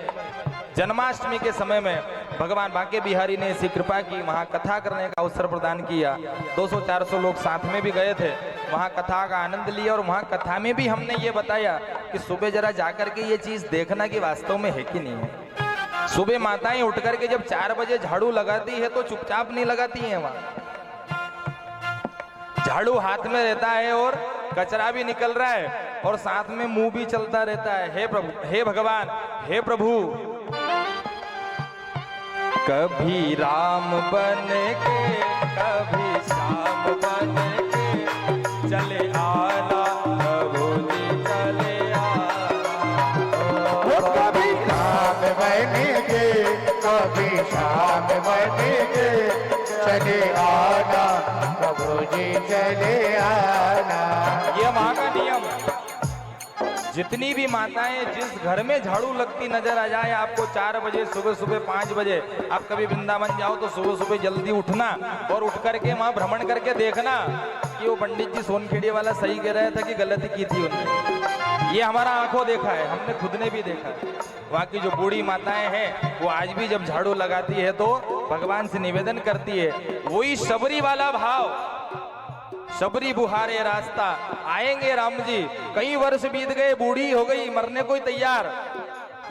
जन्माष्टमी के समय में भगवान बांके बिहारी ने ऐसी कृपा की, वहाँ कथा करने का अवसर प्रदान किया। 200-400 लोग साथ में भी गए थे, वहाँ कथा का आनंद लिया। और वहाँ कथा में भी हमने ये बताया कि सुबह जरा जाकर के ये चीज देखना कि वास्तव में है कि नहीं है। सुबह माताएं उठ करके जब 4 बजे झाड़ू लगाती है तो चुपचाप नहीं लगाती हैं। वहाँ झाड़ू हाथ में रहता है और कचरा भी निकल रहा है और साथ में मुंह भी चलता रहता है। हे प्रभु, हे भगवान, हे प्रभु, कभी राम बन के कभी श्याम बन के चले आना प्रभु जी, चले आना। कभी राम बनेंगे कभी श्याम बनेंगे, चले आना प्रभु जी, चले आना। ये वहां का नियम। जितनी भी माताएं जिस घर में झाड़ू लगती नजर आ जाए आपको 4 बजे, सुबह सुबह 5 बजे, आप कभी वृंदावन जाओ तो सुबह सुबह जल्दी उठना और उठ करके वहां भ्रमण करके देखना कि वो पंडित जी सोनखेड़ी वाला सही कह रहा था कि गलती की थी उन्होंने। ये हमारा आंखों देखा है, हमने खुद ने भी देखा है। वहाँ की जो बूढ़ी माताएं हैं वो आज भी जब झाड़ू लगाती है तो भगवान से निवेदन करती है, वही शबरी वाला भाव, शबरी बुहारे रास्ता, आएंगे राम जी। कई वर्ष बीत गए, बूढ़ी हो गई, मरने को तैयार,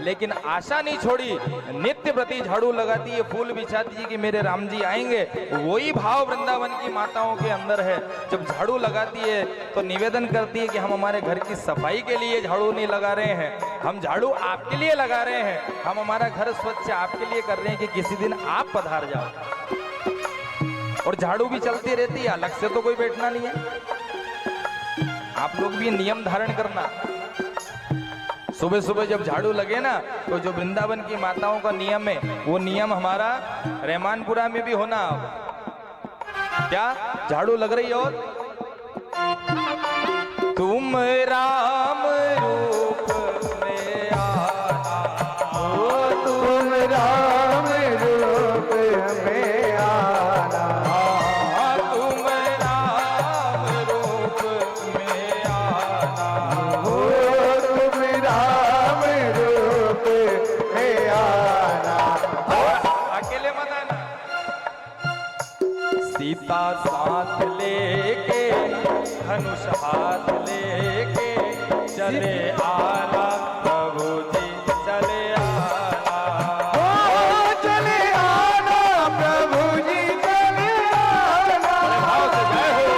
लेकिन आशा नहीं छोड़ी, नित्य प्रति झाड़ू लगाती है, फूल बिछाती है कि मेरे राम जी आएंगे। वही भाव वृंदावन की माताओं के अंदर है। जब झाड़ू लगाती है तो निवेदन करती है कि हम हमारे घर की सफाई के लिए झाड़ू नहीं लगा रहे हैं, हम झाड़ू आपके लिए लगा रहे हैं, हम हमारा घर स्वच्छ आपके लिए कर रहे हैं कि किसी दिन आप पधार जाओ। और झाड़ू भी चलती रहती है, अलग से तो कोई बैठना नहीं है। आप लोग भी नियम धारण करना। सुबह सुबह जब झाड़ू लगे ना तो जो वृंदावन की माताओं का नियम है वो नियम हमारा रहमानपुरा में भी होना। क्या झाड़ू लग रही है? और तुम राम रूप में आना, तुम राम रूप में आना, तुम राम रूप में आना, तुम राम रूप में आना। अकेले मत आना, सीता साथ लेके, धनुष हाथ लेके चले आना प्रभु जी, चले आना, चले आना प्रभु जी, चले आना। भाव से जय हो।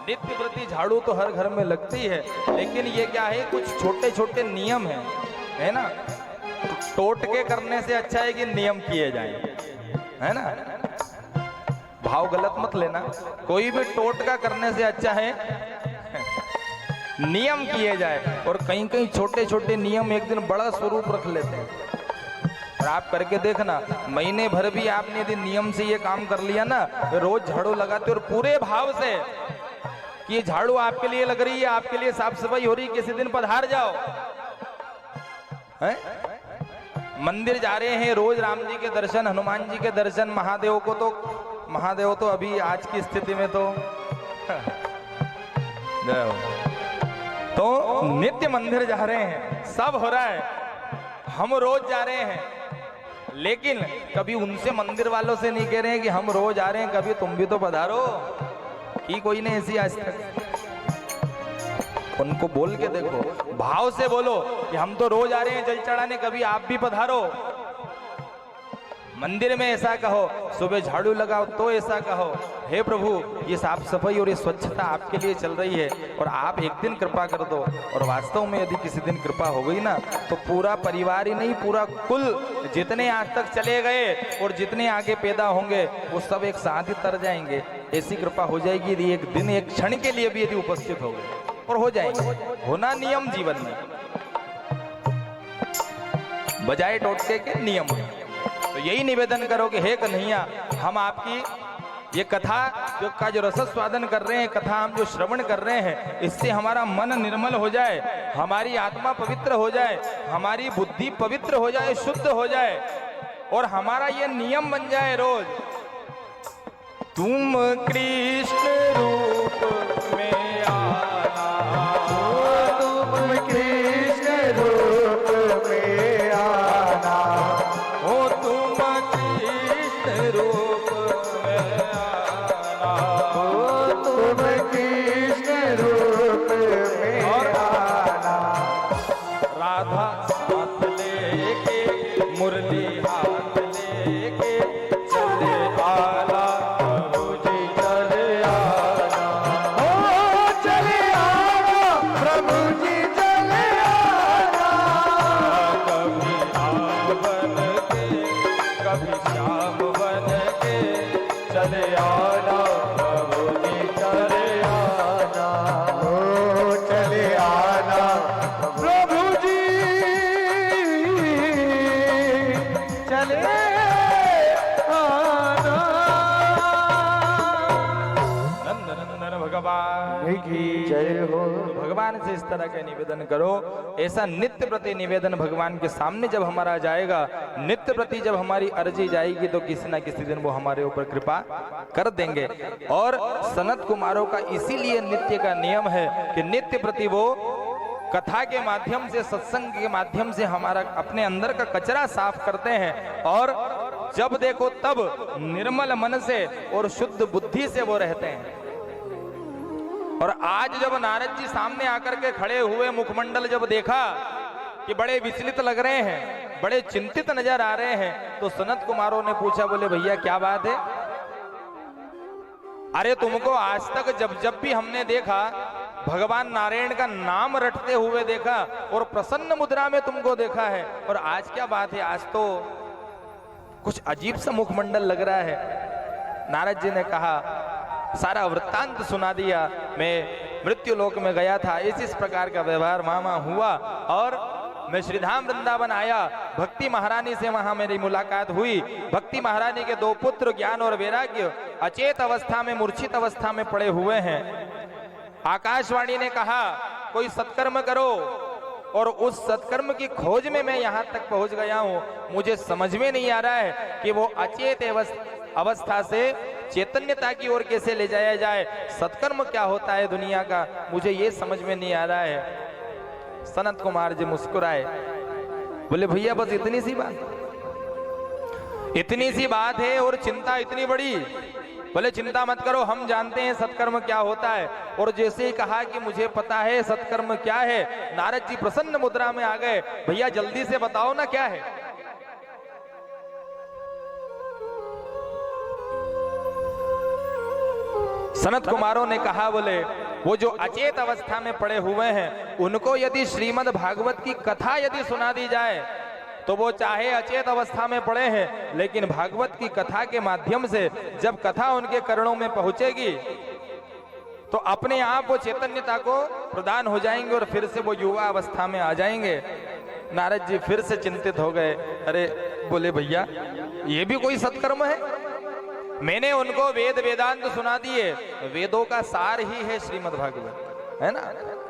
नित्य प्रति झाड़ू तो हर घर में लगती है, लेकिन ये क्या है, कुछ छोटे छोटे नियम है ना। टोटके करने से अच्छा है कि नियम किए जाएं, है ना। भाव गलत मत लेना, कोई भी टोटका करने से अच्छा है नियम किए जाए। और कहीं कहीं छोटे छोटे नियम एक दिन बड़ा स्वरूप रख लेते हैं। और आप करके देखना, महीने भर भी आपने यदि नियम से ये काम कर लिया ना, रोज झाड़ू लगाते और पूरे भाव से कि ये झाड़ू आपके लिए लग रही है, आपके लिए साफ सफाई हो रही है, किसी दिन पधार जाओ। है? मंदिर जा रहे हैं, रोज राम जी के दर्शन, हनुमान जी के दर्शन, महादेव तो अभी आज की स्थिति में तो नित्य मंदिर जा रहे हैं, सब हो रहा है, हम रोज जा रहे हैं, लेकिन कभी उनसे मंदिर वालों से नहीं कह रहे हैं कि हम रोज आ रहे हैं, कभी तुम भी तो पधारो। कि कोई नहीं ऐसी आज तक। उनको बोल के देखो, भाव से बोलो कि हम तो रोज आ रहे हैं जल चढ़ाने, कभी आप भी पधारो। मंदिर में ऐसा कहो, सुबह झाड़ू लगाओ तो ऐसा कहो, हे प्रभु ये साफ सफाई और ये स्वच्छता आपके लिए चल रही है और आप एक दिन कृपा कर दो। और वास्तव में यदि किसी दिन कृपा हो गई ना, तो पूरा परिवार ही नहीं, पूरा कुल जितने आज तक चले गए और जितने आगे पैदा होंगे वो सब एक साथ ही तर जाएंगे। ऐसी कृपा हो जाएगी यदि एक दिन, एक क्षण के लिए भी यदि उपस्थित हो गए, और हो जाएंगे। होना नियम जीवन में, बजाय टोटके के नियम है। तो यही निवेदन करो कि हे कन्हैया, हम आपकी ये कथा जो रसस्वादन कर रहे हैं, कथा हम जो श्रवण कर रहे हैं, इससे हमारा मन निर्मल हो जाए, हमारी आत्मा पवित्र हो जाए, हमारी बुद्धि पवित्र हो जाए, शुद्ध हो जाए, और हमारा ये नियम बन जाए रोज, तुम कृष्ण रूप में आना, तुम कृष्ण रूप में आना, ओ तुम कृष्ण रूप में आना, ओ तुम कृष्ण रूप में आना। राधा साथ लेके, मुरली हाथ लेके चले आना, प्रभु जी चले आना, ओ चले आना, प्रभु जी चले आना। कभी राम बन के, कभी श्याम बन के चले आना, प्रभु जी चले आना। ओ चले आना, प्रभु जी चले आना। नंद नंदन भगवान की जय हो। भगवान से इस तरह का निवेदन करो। ऐसा नित्य प्रति निवेदन भगवान के सामने जब हमारा जाएगा, नित्य प्रति जब हमारी अर्जी जाएगी, तो किसी ना किसी दिन वो हमारे ऊपर कृपा कर देंगे। और सनत कुमारों का इसीलिए नित्य का नियम है कि नित्य प्रति वो कथा के माध्यम से, सत्संग के माध्यम से हमारा अपने अंदर का कचरा साफ करते हैं, और जब देखो तब निर्मल मन से और शुद्ध बुद्धि से वो रहते हैं। और आज जब नारद जी सामने आकर के खड़े हुए, मुखमंडल जब देखा कि बड़े विचलित लग रहे हैं, बड़े चिंतित नजर आ रहे हैं, तो सनत कुमारों ने पूछा, बोले भैया क्या बात है? अरे तुमको आज तक जब जब भी हमने देखा, भगवान नारायण का नाम रटते हुए देखा और प्रसन्न मुद्रा में तुमको देखा है, और आज क्या बात है? आज तो कुछ अजीब सा मुखमंडल लग रहा है। नारद जी ने कहा, सारा वृत्तांत सुना दिया। मैं मृत्यु लोक में गया था, इस प्रकार का व्यवहार मामा हुआ, और मैं श्रीधाम वृंदावन आया, भक्ति महारानी से वहां मेरी मुलाकात हुई। भक्ति महारानी के 2 पुत्र ज्ञान और वैराग्य अचेत अवस्था में, मूर्छित अवस्था में पड़े हुए हैं। आकाशवाणी ने कहा कोई सत्कर्म करो, और उस सत्कर्म की खोज में मैं यहाँ तक पहुंच गया हूँ। मुझे समझ में नहीं आ रहा है कि वो अचेत अवस्था से चैतन्यता की ओर कैसे ले जाया जाए। सत्कर्म क्या होता है दुनिया का, मुझे ये समझ में नहीं आ रहा है। सनत कुमार जी मुस्कुराए, बोले भैया बस इतनी सी बात है और चिंता इतनी बड़ी? बोले चिंता मत करो, हम जानते हैं सत्कर्म क्या होता है। और जैसे ही कहा कि मुझे पता है सत्कर्म क्या है, नारद जी प्रसन्न मुद्रा में आ गए। भैया जल्दी से बताओ ना क्या है। सनत कुमारों ने कहा, बोले वो जो अचेत अवस्था में पड़े हुए हैं उनको यदि श्रीमद् भागवत की कथा यदि सुना दी जाए तो वो चाहे अचेत अवस्था में पड़े हैं, लेकिन भागवत की कथा के माध्यम से जब कथा उनके कर्णों में पहुंचेगी तो अपने आप वो चैतन्यता को प्रदान हो जाएंगे और फिर से वो युवा अवस्था में आ जाएंगे। नारद जी फिर से चिंतित हो गए। अरे बोले भैया ये भी कोई सत्कर्म है? मैंने उनको वेद वेदांत सुना दिए, वेदों का सार ही है श्रीमद् भागवत, है ना।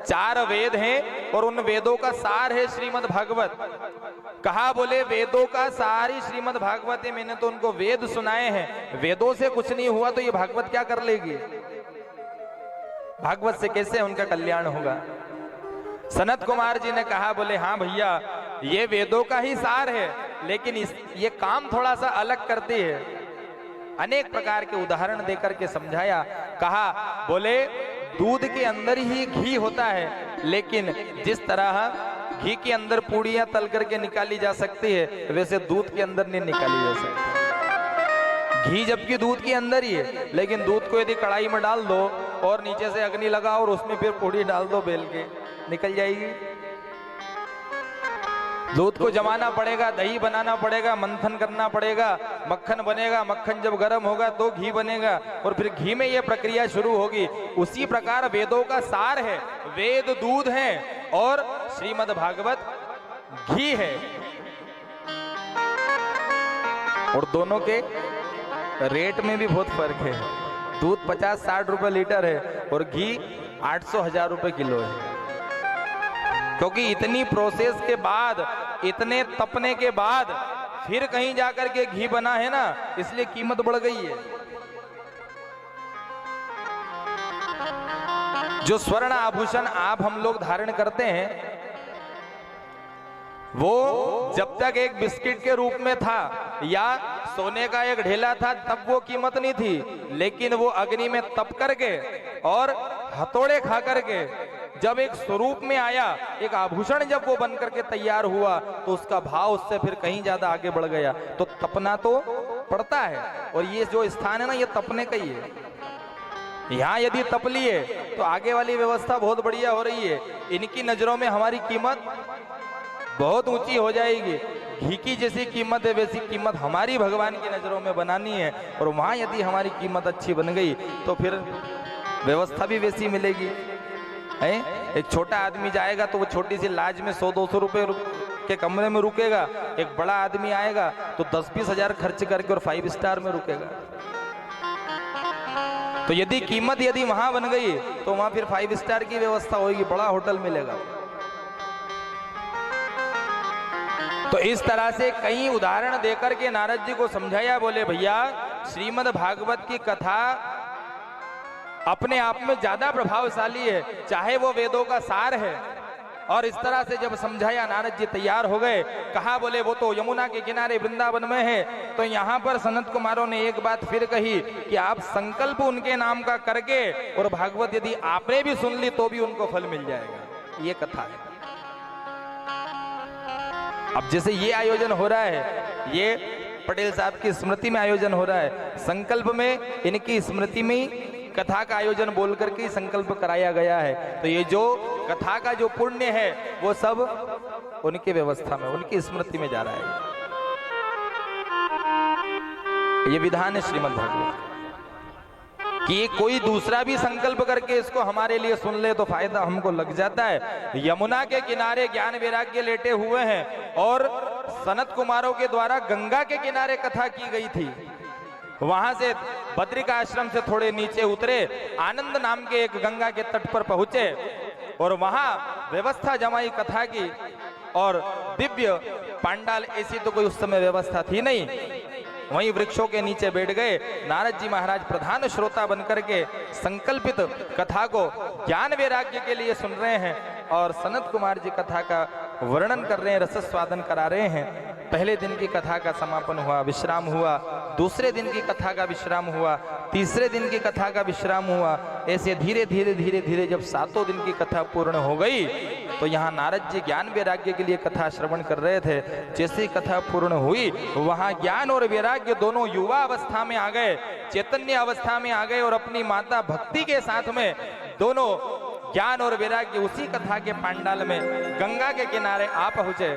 4 वेद हैं और उन वेदों का सार है श्रीमद् भागवत। कहा, बोले वेदों का सार ही श्रीमद् भागवत है, मैंने तो उनको वेद सुनाए हैं, वेदों से कुछ नहीं हुआ तो ये भागवत क्या कर लेगी? भागवत से कैसे उनका कल्याण होगा? सनत कुमार जी ने कहा, बोले हाँ भैया ये वेदों का ही सार है, लेकिन ये काम थोड़ा सा अलग करती है। अनेक प्रकार के उदाहरण देकर के समझाया। कहा, बोले दूध के अंदर ही घी होता है, लेकिन जिस तरह घी के अंदर पूड़ियां तल करके निकाली जा सकती है वैसे दूध के अंदर नहीं निकाली जा सकती। घी जबकि दूध के अंदर ही है, लेकिन दूध को यदि कढ़ाई में डाल दो और नीचे से अग्नि लगाओ और उसमें फिर पूड़ी डाल दो बेल के, निकल जाएगी। दूध को जमाना पड़ेगा, दही बनाना पड़ेगा, मंथन करना पड़ेगा, मक्खन बनेगा, मक्खन जब गर्म होगा तो घी बनेगा और फिर घी में यह प्रक्रिया शुरू होगी। उसी प्रकार वेदों का सार है, वेद दूध है और श्रीमद् भागवत घी है, और दोनों के रेट में भी बहुत फर्क है। दूध 50-60 रुपए लीटर है और घी 800-1000 रुपए किलो है, क्योंकि इतनी प्रोसेस के बाद, इतने तपने के बाद फिर कहीं जाकर के घी बना है ना, इसलिए कीमत बढ़ गई है। जो स्वर्ण आभूषण आप हम लोग धारण करते हैं वो जब तक एक बिस्किट के रूप में था या सोने का एक ढेला था तब वो कीमत नहीं थी, लेकिन वो अग्नि में तप करके और हथौड़े खा करके जब एक स्वरूप में आया, एक आभूषण जब वो बन करके तैयार हुआ तो उसका भाव उससे फिर कहीं ज्यादा आगे बढ़ गया। तो तपना तो पड़ता है, और ये जो स्थान है ना ये तपने का ही है। यहाँ यदि तप लिए तो आगे वाली व्यवस्था बहुत बढ़िया हो रही है। इनकी नजरों में हमारी कीमत बहुत ऊंची हो जाएगी। घी की जैसी कीमत है वैसी कीमत हमारी भगवान की नजरों में बनानी है, और वहां यदि हमारी कीमत अच्छी बन गई तो फिर व्यवस्था भी वैसी मिलेगी। है? एक छोटा आदमी जाएगा तो वो छोटी सी लाज में 100-200 रुपए के कमरे में रुकेगा, एक बड़ा आदमी आएगा तो 10-20 हजार खर्च करके और 5 स्टार में रुकेगा। तो यदि कीमत यदि वहां बन गई तो वहां फिर 5 स्टार की व्यवस्था होगी, बड़ा होटल मिलेगा। तो इस तरह से कई उदाहरण देकर के नारद जी को समझाया। बोले भैया श्रीमद् भागवत की कथा अपने आप में ज्यादा प्रभावशाली है, चाहे वो वेदों का सार है। और इस तरह से जब समझाया नारद जी तैयार हो गए। कहा, बोले वो तो यमुना के किनारे वृंदावन में है। तो यहाँ पर सनत कुमारों ने एक बात फिर कही कि आप संकल्प उनके नाम का करके और भागवत यदि आपने भी सुन ली तो भी उनको फल मिल जाएगा। ये कथा है। अब जैसे ये आयोजन हो रहा है, ये पटेल साहब की स्मृति में आयोजन हो रहा है, संकल्प में इनकी स्मृति में कथा का आयोजन बोल करके संकल्प कराया गया है। तो ये जो कथा का जो पुण्य है वो सब उनकी व्यवस्था में, उनकी स्मृति में जा रहा है। ये विधान है श्रीमद् भागवत कि कोई दूसरा भी संकल्प करके इसको हमारे लिए सुन ले तो फायदा हमको लग जाता है। यमुना के किनारे ज्ञान वैराग्य लेटे हुए हैं और सनत कुमारों के द्वारा गंगा के किनारे कथा की गई थी। वहां से बद्रिका आश्रम से थोड़े नीचे उतरे, आनंद नाम के एक गंगा के तट पर पहुंचे और वहां व्यवस्था जमाई कथा की। और दिव्य पांडाल ऐसी तो कोई उस समय व्यवस्था थी नहीं, वहीं वृक्षों के नीचे बैठ गए। नारद जी महाराज प्रधान श्रोता बनकर के संकल्पित कथा को ज्ञान वैराग्य के लिए सुन रहे हैं और सनत कुमार जी कथा का वर्णन कर रहे हैं, रसस्वादन करा रहे हैं। पहले दिन की कथा का समापन हुआ, विश्राम हुआ, दूसरे दिन की कथा का विश्राम हुआ, तीसरे दिन की कथा का विश्राम हुआ। ऐसे धीरे धीरे धीरे धीरे जब 7 दिन की कथा पूर्ण हो गई तो यहाँ नारद जी ज्ञान वैराग्य के लिए कथा श्रवण कर रहे थे। जैसे ही कथा पूर्ण हुई वहाँ ज्ञान और वैराग्य दोनों युवा अवस्था में आ गए, चैतन्य अवस्था में आ गए और अपनी माता भक्ति के साथ में दोनों ज्ञान और वैराग्य उसी कथा के पंडाल में गंगा के किनारे आ पहुंचे।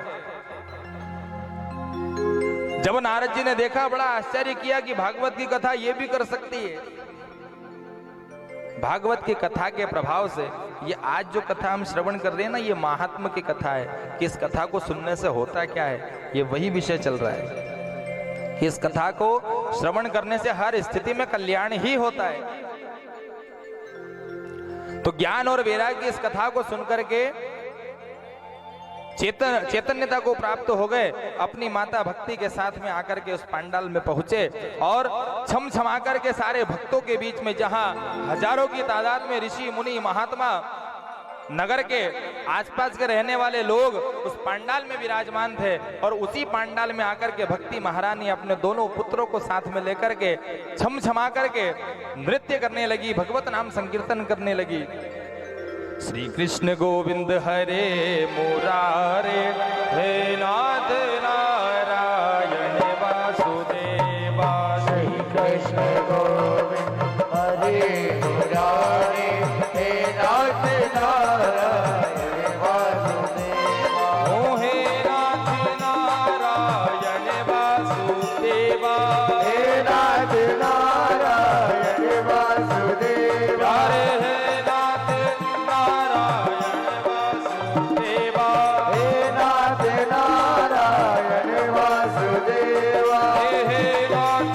जब नारद जी ने देखा बड़ा आश्चर्य किया कि भागवत की कथा ये भी कर सकती है। भागवत की कथा के प्रभाव से ये आज जो कथा हम श्रवण कर रहे हैं ना, ये महात्मा की कथा है कि इस कथा को सुनने से होता क्या है, ये वही विषय चल रहा है कि इस कथा को श्रवण करने से हर स्थिति में कल्याण ही होता है। तो ज्ञान और वैराग्य इस कथा को सुनकर के चैतन्यता को प्राप्त हो गए। अपनी माता भक्ति के साथ में आकर के उस पंडाल में पहुंचे और छम छमा करके सारे भक्तों के बीच में, जहां हजारों की तादाद में ऋषि मुनि महात्मा नगर के आसपास के रहने वाले लोग उस पंडाल में विराजमान थे, और उसी पंडाल में आकर के भक्ति महारानी अपने दोनों पुत्रों को साथ में लेकर के छम छमा करके नृत्य करने लगी, भगवत नाम संकीर्तन करने लगी। श्री कृष्ण गोविंद हरे मुरारे, हे नाथ नारायण वासुदेवा। श्री कृष्ण गोविंद हरे मुरारे, हे नाथ नारायण वासुदेवा। ओ हे नाथ नारायण वासुदेवा, हे नाथ नारायण वासुदेवा। हे नाथ नारायण वासुदेवा, हे नाथ नारायण वासुदेवा। हे नाथ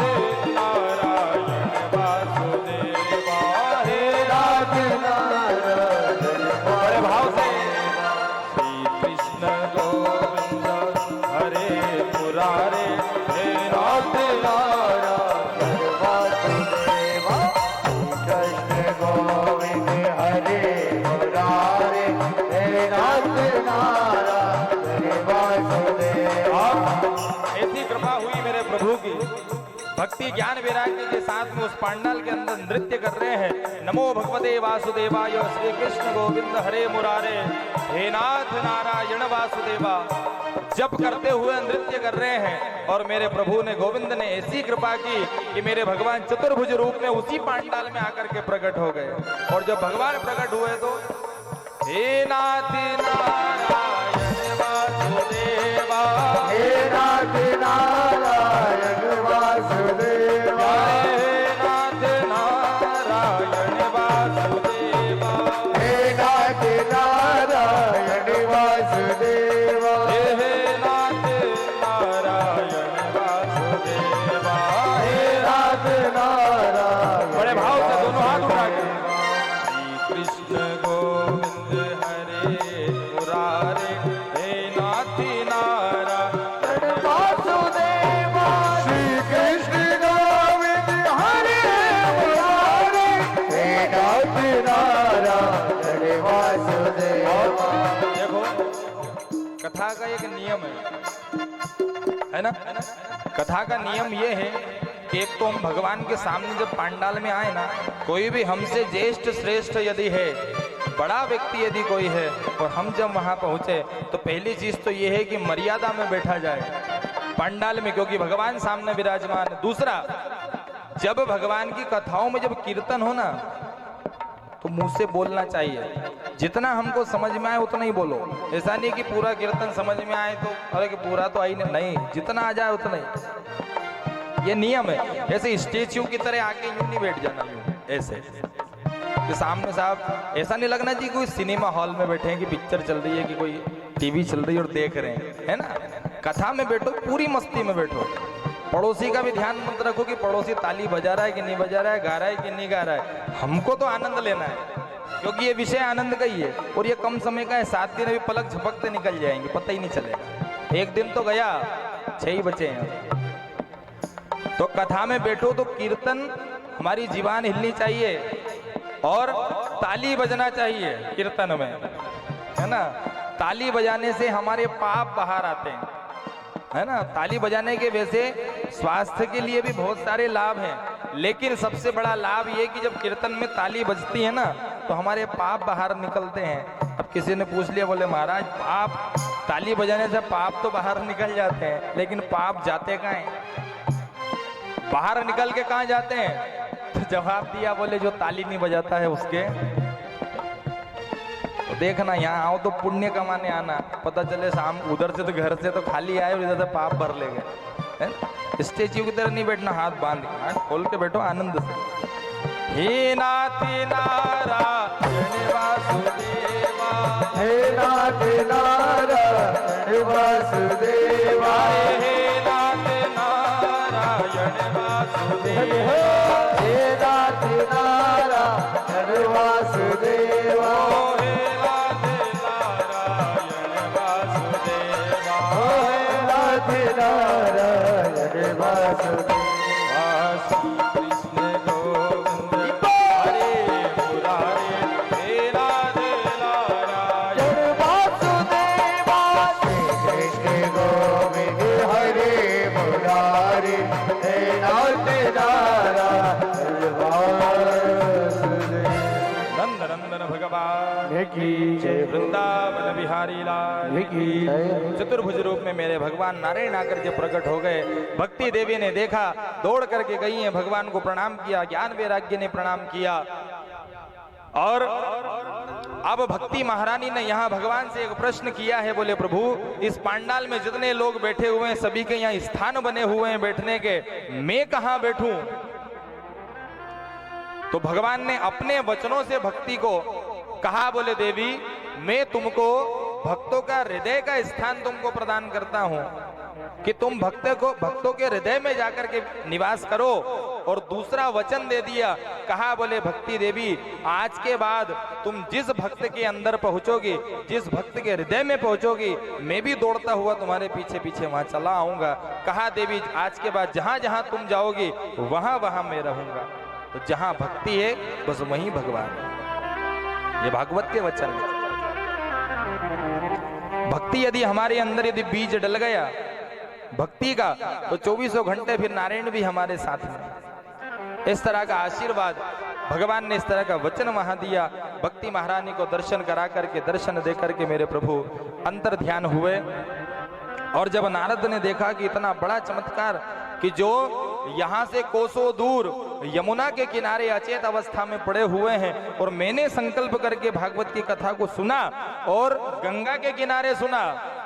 नारायण वासुदेवा, हे नाथ नारायण बड़े भाव से श्री कृष्ण गोविंद हरे मुरारे, हे नाथ नारायण वासुदेवा। कृष्ण गोविंद हरे मुरारे, हे नाथ नारायण वासुदेवा। ऐसी कृपा हुई मेरे प्रभु की, भक्ति ज्ञान वैराग्य के साथ में उस पंडाल के अंदर नृत्य कर रहे हैं। नमो भगवते वासुदेवाय, श्री कृष्ण गोविंद हरे मुरारे, हे नाथ नारायण वासुदेवा जप करते हुए नृत्य कर रहे हैं। और मेरे प्रभु ने, गोविंद ने ऐसी कृपा की कि मेरे भगवान चतुर्भुज रूप में उसी पंडाल में आकर के प्रकट हो गए। और जब भगवान प्रकट हुए तो हे नाथ नारायण वासुदेवा, हे नाथ नारायण वासुदेवा। हे नाथ नारायण वासुदेवा, हे नाथ नारायण वासुदेवा। हे नाथ नारायण वासुदेवा, हे नाथ नारायण। बड़े भाव से दोनों हाथ उठा के श्री कृष्ण गोविंद हरे मुरारे, हे नाथ नारायण वासुदेवा। श्री कृष्ण गोविंद हरे मुरारे, हे नाथ नारायण वासुदेवा। देखो कथा का एक नियम है ना? कथा का नियम ये है कि एक तो हम भगवान के सामने जब पंडाल में आए ना, कोई भी हमसे ज्येष्ठ श्रेष्ठ यदि है, बड़ा व्यक्ति यदि कोई है, और हम जब वहां पहुंचे तो पहली चीज तो ये है कि मर्यादा में बैठा जाए पंडाल में, क्योंकि भगवान सामने विराजमान है। दूसरा, जब भगवान की कथाओं में जब कीर्तन हो ना तो मुंह से बोलना चाहिए, जितना हमको समझ में आए उतना ही बोलो। ऐसा नहीं कि पूरा कीर्तन समझ में आए तो अरे कि पूरा तो आई नहीं, जितना आ जाए उतना ही, ये नियम है। ऐसे स्टेच्यू की तरह आके यूं नहीं बैठ जाना, यूं ऐसे कि सामने साहब ऐसा नहीं लगना जी कोई सिनेमा हॉल में बैठे हैं कि पिक्चर चल रही है, कि कोई टीवी चल रही है और देख रहे हैं, है ना? कथा में बैठो, पूरी मस्ती में बैठो। पड़ोसी का भी ध्यान मत रखो कि पड़ोसी ताली बजा रहा है कि नहीं बजा रहा है, गा रहा है कि नहीं गा रहा है। हमको तो आनंद लेना है, क्योंकि ये विषय आनंद का ही है और ये कम समय का है। 7 दिन अभी पलक झपकते निकल जाएंगे, पता ही नहीं चलेगा। एक दिन तो गया, 6 ही बचे हैं। तो कथा में बैठो तो कीर्तन, हमारी जीवान हिलनी चाहिए और ताली बजना चाहिए कीर्तन में, है ना? ताली बजाने से हमारे पाप बाहर आते हैं। है ना। ताली बजाने के वैसे स्वास्थ्य के लिए भी बहुत सारे लाभ हैं, लेकिन सबसे बड़ा लाभ ये कि जब कीर्तन में ताली बजती है ना तो हमारे पाप बाहर निकलते हैं। अब किसी ने पूछ लिया, बोले महाराज पाप, ताली बजाने से पाप तो बाहर निकल जाते हैं, लेकिन पाप जाते कहाँ हैं? बाहर निकल के कहाँ जाते हैं? तो जवाब दिया, बोले जो ताली नहीं बजाता है उसके। तो देखना, यहाँ आओ तो पुण्य कमाने आना, पता चले शाम उधर से तो घर से तो खाली आए और इधर से पाप भर ले गए। स्टेच्यू की तरह नहीं बैठना, हाथ बांध के, हाथ खोल के बैठो आनंद से। हे नाथी नारायण वासुदेवा, हे नाथ नारायण वासुदेवा, हे नाथ नारायण वासुदेवा, हे नाथ नारायण वासुदेवा, नारायण वासुदेवा। कृष्ण गोविंद हरे मुरारे, हे राधे नारायण वासुदेवा, श्री कृष्ण गोविंद हरे मुरारे, हे नाथ नारायण वासुदेवा। नंद नंदन भगवान की जय, वृंदावन बिहारी लाल की जय। चतुर्भुज रूप में मेरे भगवान नारायण आकर के प्रकट हो गए। भक्ति देवी ने देखा, दौड़ करके गई है, भगवान को प्रणाम किया, ज्ञान वैराग्य ने प्रणाम किया। और अब भक्ति महारानी ने यहाँ भगवान से एक प्रश्न किया है, बोले प्रभु इस पांडाल में जितने लोग बैठे हुए हैं सभी के यहाँ स्थान बने हुए हैं बैठने के, मैं कहाँ बैठूं? तो भगवान ने अपने वचनों से भक्ति को कहा, बोले देवी मैं तुमको भक्तों का हृदय का स्थान तुमको प्रदान करता हूं कि तुम भक्तों के हृदय में जाकर के निवास करो। और दूसरा वचन दे दिया, कहा बोले भक्ति देवी आज के बाद तुम जिस भक्त के अंदर पहुंचोगी, जिस भक्त के हृदय में पहुंचोगी, मैं भी दौड़ता हुआ तुम्हारे पीछे पीछे वहां चला आऊंगा। कहा देवी आज के बाद जहां जहां तुम जाओगी वहां वहां मैं रहूंगा। तो जहां भक्ति है बस वहीं भगवान है। ये भागवत के वचन है। भक्ति यदि हमारे अंदर यदि बीज डल गया भक्ति का, तो 24 घंटे फिर नारायण भी हमारे साथ में। इस तरह का आशीर्वाद भगवान ने, इस तरह का वचन वहां दिया। भक्ति महारानी को दर्शन करा करके, दर्शन दे करके मेरे प्रभु अंतर ध्यान हुए। और जब नारद ने देखा कि इतना बड़ा चमत्कार, कि जो यहाँ से कोसों दूर यमुना के किनारे अचेत अवस्था में पड़े हुए हैं, और मैंने संकल्प करके भागवत की कथा को सुना और गंगा के किनारे सुना,